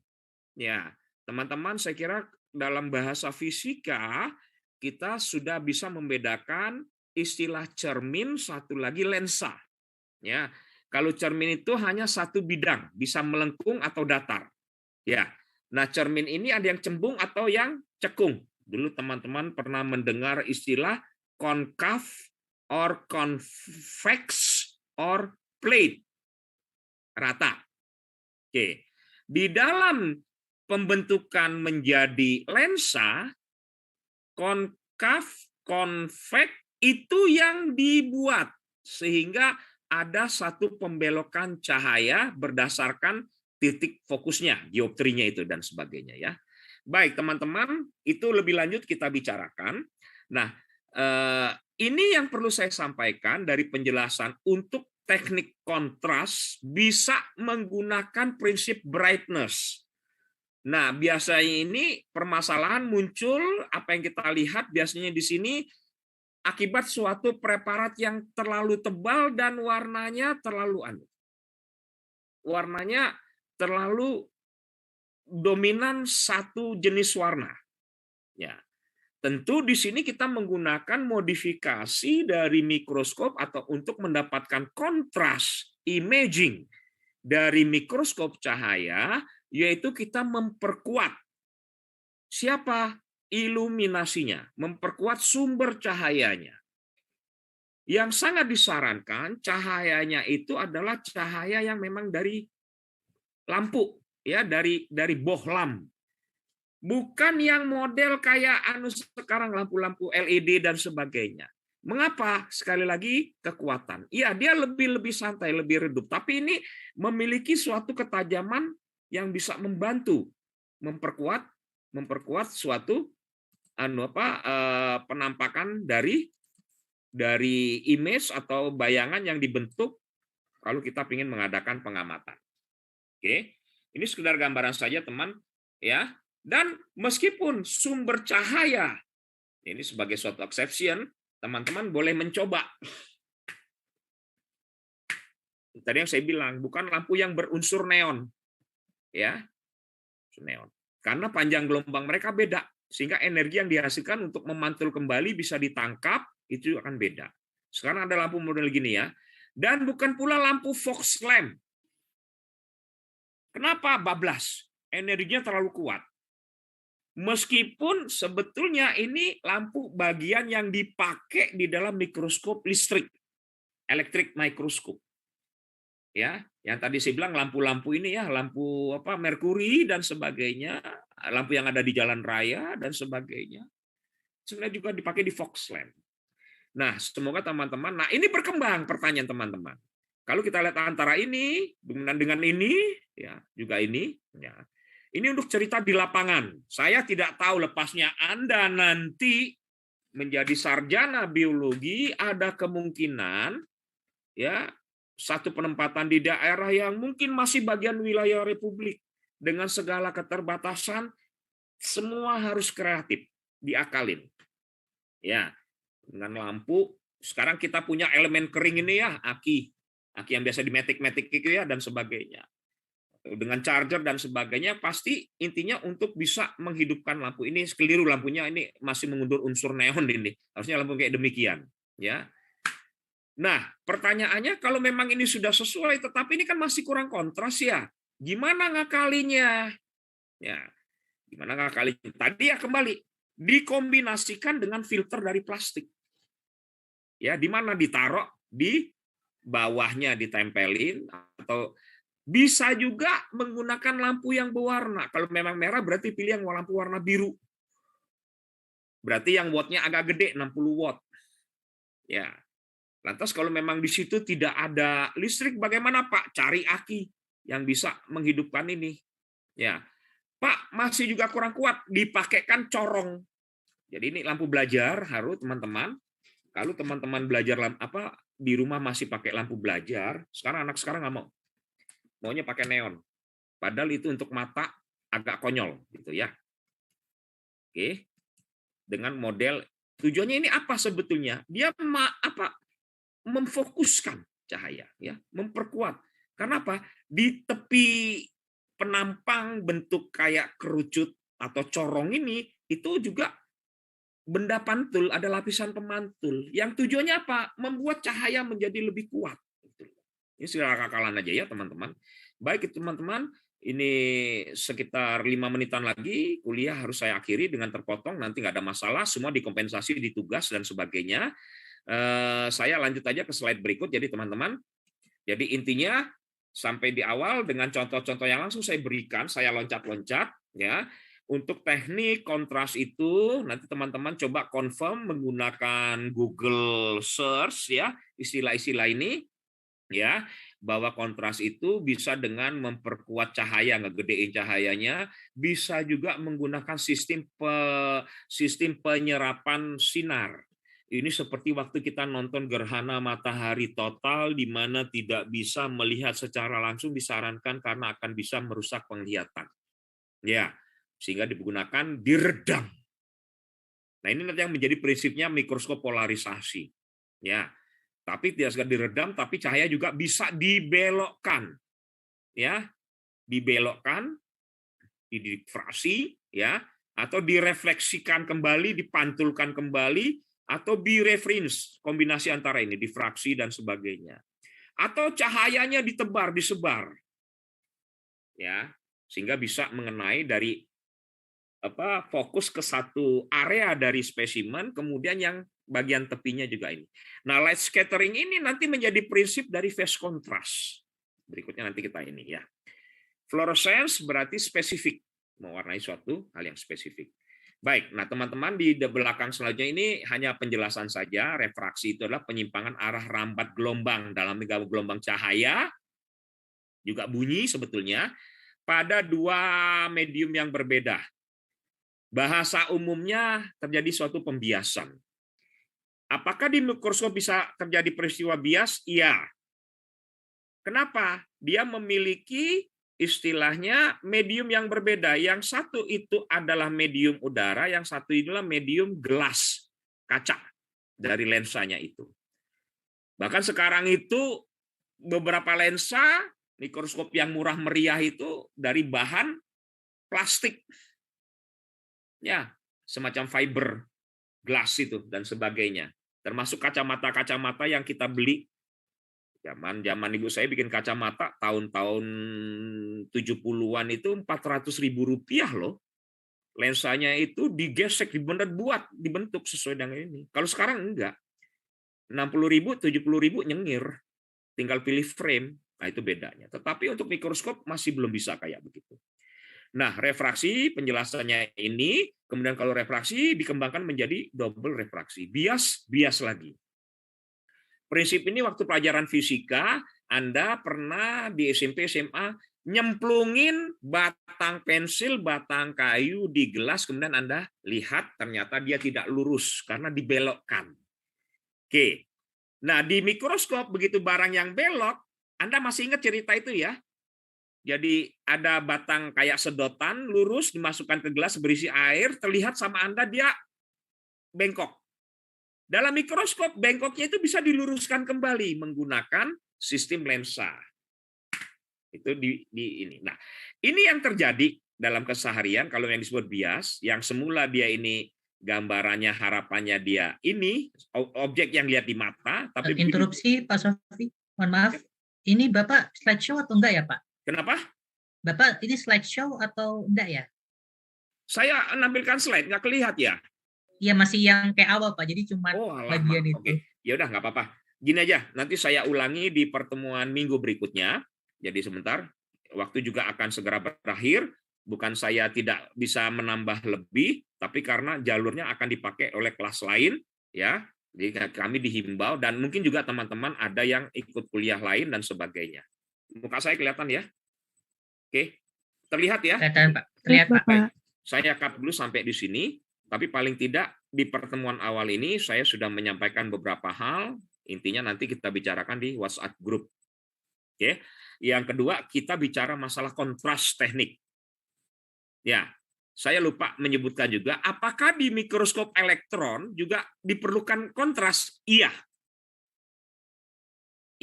Ya, teman-teman saya kira dalam bahasa fisika kita sudah bisa membedakan istilah cermin, satu lagi lensa. Ya, kalau cermin itu hanya satu bidang, bisa melengkung atau datar. Ya, nah cermin ini ada yang cembung atau yang cekung. Dulu teman-teman pernah mendengar istilah concave or convex or plate, rata. Oke, di dalam pembentukan menjadi lensa, konkav, konveks itu yang dibuat sehingga ada satu pembelokan cahaya berdasarkan titik fokusnya, dioptrinya itu dan sebagainya ya. Baik teman-teman, itu lebih lanjut kita bicarakan. Nah, ini yang perlu saya sampaikan dari penjelasan untuk teknik kontras bisa menggunakan prinsip brightness. Nah, biasanya ini permasalahan muncul apa yang kita lihat biasanya di sini akibat suatu preparat yang terlalu tebal dan warnanya terlalu dominan satu jenis warna. Ya. Tentu di sini kita menggunakan modifikasi dari mikroskop atau untuk mendapatkan kontras imaging dari mikroskop cahaya, yaitu kita memperkuat siapa? Iluminasinya, memperkuat sumber cahayanya. Yang sangat disarankan cahayanya itu adalah cahaya yang memang dari lampu, ya, dari bohlam. Bukan yang model kayak sekarang lampu-lampu LED dan sebagainya. Mengapa? Sekali lagi kekuatan. Iya, dia lebih santai, lebih redup. Tapi ini memiliki suatu ketajaman yang bisa membantu memperkuat suatu penampakan dari image atau bayangan yang dibentuk kalau kita ingin mengadakan pengamatan. Oke, ini sekedar gambaran saja teman ya. Dan meskipun sumber cahaya ini sebagai suatu exception, teman-teman boleh mencoba. Tadi yang saya bilang bukan lampu yang berunsur neon, ya, neon. Karena panjang gelombang mereka beda, sehingga energi yang dihasilkan untuk memantul kembali bisa ditangkap itu akan beda. Sekarang ada lampu model gini ya, dan bukan pula lampu Fox lamp. Kenapa bablas? Energinya terlalu kuat. Meskipun sebetulnya ini lampu bagian yang dipakai di dalam mikroskop listrik, electric microscope. Ya, yang tadi saya bilang lampu-lampu ini ya, lampu merkuri dan sebagainya, lampu yang ada di jalan raya dan sebagainya. Sebenarnya juga dipakai di Fox lamp. Nah, semoga teman-teman, nah ini berkembang pertanyaan teman-teman. Kalau kita lihat antara ini dengan ini, ya juga ini, ya. Ini untuk cerita di lapangan. Saya tidak tahu lepasnya Anda nanti menjadi sarjana biologi, ada kemungkinan ya satu penempatan di daerah yang mungkin masih bagian wilayah Republik dengan segala keterbatasan, semua harus kreatif, diakalin. Ya, dengan lampu Sekarang kita punya elemen kering ini ya, aki yang biasa dimetik-metik gitu ya, dan sebagainya. Dengan charger dan sebagainya, pasti intinya untuk bisa menghidupkan lampu ini. Keliru lampunya, ini masih mengundur unsur neon ini. Harusnya lampu kayak demikian, ya. Nah, pertanyaannya kalau memang ini sudah sesuai, tetapi ini kan masih kurang kontras ya. Gimana ngakalinya? Ya, gimana ngakalinya? Tadi ya kembali dikombinasikan dengan filter dari plastik. Ya, di mana ditaruh? Di bawahnya ditempelin, atau bisa juga menggunakan lampu yang berwarna. Kalau memang merah berarti pilih yang lampu warna biru. Berarti yang wattnya agak gede, 60 watt. Ya. Lantas kalau memang di situ tidak ada listrik, bagaimana Pak? Cari aki yang bisa menghidupkan ini. Ya, Pak, masih juga kurang kuat, dipakaikan corong. Jadi ini lampu belajar harus teman-teman. Kalau teman-teman belajar di rumah masih pakai lampu belajar, anak sekarang nggak mau. Maunya pakai neon. Padahal itu untuk mata agak konyol gitu ya. Oke. Dengan model tujuannya ini apa sebetulnya? Dia memfokuskan cahaya ya, memperkuat. Karena apa? Di tepi penampang bentuk kayak kerucut atau corong ini itu juga benda pantul, ada lapisan pemantul. Yang tujuannya apa? Membuat cahaya menjadi lebih kuat. Ini sudah kakalan aja ya teman-teman. Baik teman-teman, ini sekitar 5 menitan lagi kuliah harus saya akhiri dengan terpotong, nanti nggak ada masalah, semua dikompensasi di tugas dan sebagainya. Saya lanjut aja ke slide berikut. Jadi teman-teman, jadi intinya sampai di awal dengan contoh-contoh yang langsung saya berikan, saya loncat-loncat ya. Untuk teknik kontras itu nanti teman-teman coba confirm menggunakan Google Search ya, istilah-istilah ini ya, bahwa kontras itu bisa dengan memperkuat cahaya, ngegedein cahayanya, bisa juga menggunakan sistem penyerapan sinar. Ini seperti waktu kita nonton gerhana matahari total di mana tidak bisa melihat secara langsung, disarankan karena akan bisa merusak penglihatan. Ya, sehingga digunakan diredam. Nah, ini nanti yang menjadi prinsipnya mikroskop polarisasi. Ya. Tapi tidak sekedar diredam, tapi cahaya juga bisa dibelokkan. Ya, dibelokkan, didifraksi ya, atau direfleksikan kembali, dipantulkan kembali, atau birefrins, kombinasi antara ini, difraksi dan sebagainya. Atau cahayanya ditebar, disebar. Ya, sehingga bisa mengenai dari fokus ke satu area dari spesimen, kemudian yang bagian tepinya juga ini. Nah, light scattering ini nanti menjadi prinsip dari phase contrast. Berikutnya nanti kita ini ya. Fluorescence berarti spesifik, mewarnai suatu hal yang spesifik. Baik, nah teman-teman di belakang selanjutnya ini hanya penjelasan saja. Refraksi itu adalah penyimpangan arah rambat gelombang dalam gelombang cahaya, juga bunyi sebetulnya, pada dua medium yang berbeda. Bahasa umumnya terjadi suatu pembiasan. Apakah di mikroskop bisa terjadi peristiwa bias? Iya. Kenapa? Dia memiliki istilahnya medium yang berbeda. Yang satu itu adalah medium udara, yang satu adalah medium gelas, kaca dari lensanya itu. Bahkan sekarang itu beberapa lensa mikroskop yang murah meriah itu dari bahan plastik. Ya, semacam fiber glass itu dan sebagainya. Termasuk kacamata-kacamata yang kita beli. Zaman ibu saya bikin kacamata tahun-tahun 70-an itu 400.000 rupiah loh. Lensanya itu digesek, dibentuk sesuai dengan ini. Kalau sekarang enggak. 60.000, 70.000 nyengir. Tinggal pilih frame. Nah, itu bedanya. Tetapi untuk mikroskop masih belum bisa kayak begitu. Nah, refraksi penjelasannya ini, kemudian kalau refraksi dikembangkan menjadi double refraksi. Bias lagi. Prinsip ini waktu pelajaran fisika, Anda pernah di SMP, SMA, nyemplungin batang pensil, batang kayu di gelas, kemudian Anda lihat ternyata dia tidak lurus karena dibelokkan. Oke. Nah, di mikroskop begitu barang yang belok, Anda masih ingat cerita itu ya? Jadi ada batang kayak sedotan lurus dimasukkan ke gelas berisi air, terlihat sama Anda dia bengkok. Dalam mikroskop, bengkoknya itu bisa diluruskan kembali menggunakan sistem lensa. Itu di ini. Nah, ini yang terjadi dalam keseharian kalau yang disebut bias, yang semula dia ini gambarannya, harapannya dia ini objek yang lihat di mata, tapi interupsi Pak Sofi, mohon maaf. Ini Bapak slideshow atau enggak ya, Pak? Kenapa? Bapak ini slideshow atau enggak ya? Saya menampilkan slide, nggak kelihatan ya? Iya, masih yang kayak awal, Pak. Jadi cuma bagian itu. Oke. Ya udah, nggak apa-apa. Gini aja, nanti saya ulangi di pertemuan minggu berikutnya. Jadi sebentar, waktu juga akan segera berakhir. Bukan saya tidak bisa menambah lebih, tapi karena jalurnya akan dipakai oleh kelas lain, ya. Jadi kami dihimbau dan mungkin juga teman-teman ada yang ikut kuliah lain dan sebagainya. Muka saya kelihatan ya? Oke, terlihat ya? Kelihatan, Pak. Terlihat, Pak. Saya cut dulu sampai di sini, tapi paling tidak di pertemuan awal ini saya sudah menyampaikan beberapa hal. Intinya nanti kita bicarakan di WhatsApp group. Oke. Yang kedua, kita bicara masalah kontras teknik. Ya, saya lupa menyebutkan juga, apakah di mikroskop elektron juga diperlukan kontras? Iya.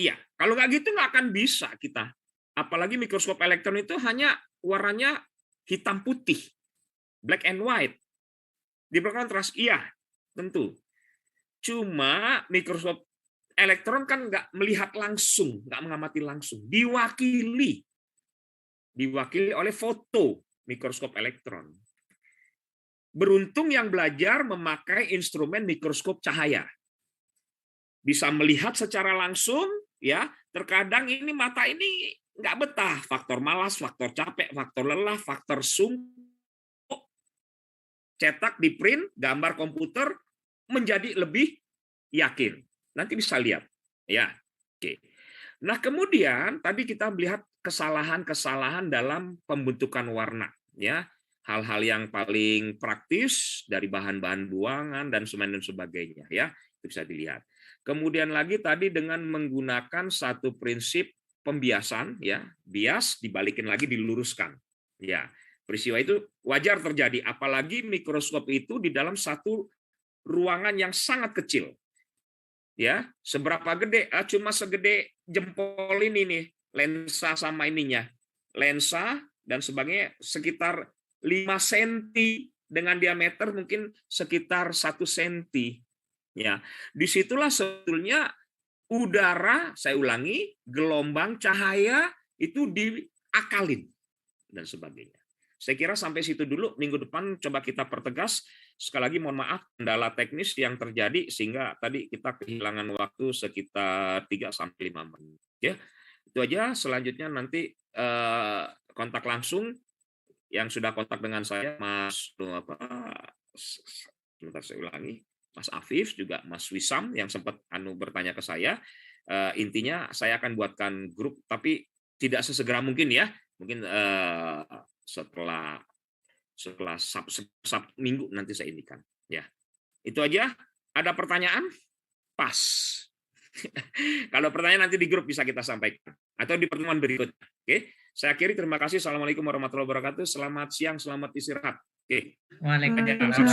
Iya, kalau nggak gitu nggak akan bisa kita. Apalagi mikroskop elektron itu hanya warnanya hitam putih, black and white. Diperlukan kontras? Iya, tentu. Cuma mikroskop elektron kan nggak melihat langsung, nggak mengamati langsung. Diwakili oleh foto mikroskop elektron. Beruntung yang belajar memakai instrumen mikroskop cahaya. Bisa melihat secara langsung, ya. Terkadang ini mata ini nggak betah, faktor malas, faktor capek, faktor lelah, faktor suntuk, cetak di print, gambar komputer menjadi lebih yakin. Nanti bisa lihat, ya. Oke. Nah, kemudian tadi kita melihat kesalahan-kesalahan dalam pembentukan warna, ya. Hal-hal yang paling praktis dari bahan-bahan buangan dan sebagainya, ya. Itu bisa dilihat. Kemudian lagi tadi dengan menggunakan satu prinsip pembiasan, ya, bias dibalikin lagi diluruskan, ya. Peristiwa itu wajar terjadi, apalagi mikroskop itu di dalam satu ruangan yang sangat kecil. Ya, seberapa gede? Cuma segede jempol ini nih, lensa sama ininya. Lensa dan sebagainya sekitar 5 cm dengan diameter mungkin sekitar 1 cm. Ya, disitulah sebetulnya udara, saya ulangi, gelombang cahaya itu diakalin dan sebagainya. Saya kira sampai situ dulu. Minggu depan coba kita pertegas. Sekali lagi mohon maaf kendala teknis yang terjadi sehingga tadi kita kehilangan waktu sekitar 3-5 menit. Ya, itu aja. Selanjutnya nanti kontak langsung yang sudah kontak dengan saya, Mas sebentar saya ulangi, Mas Afif juga Mas Wisam yang sempat bertanya ke saya. Intinya saya akan buatkan grup, tapi tidak sesegera mungkin ya. Mungkin setelah Sabtu Minggu nanti saya indikan. Ya, itu aja. Ada pertanyaan? Pas. Kalau pertanyaan nanti di grup bisa kita sampaikan atau di pertemuan berikutnya. Oke, saya akhiri. Terima kasih. Assalamualaikum warahmatullahi wabarakatuh. Selamat siang, selamat istirahat. Oke. Waalaikumsalam.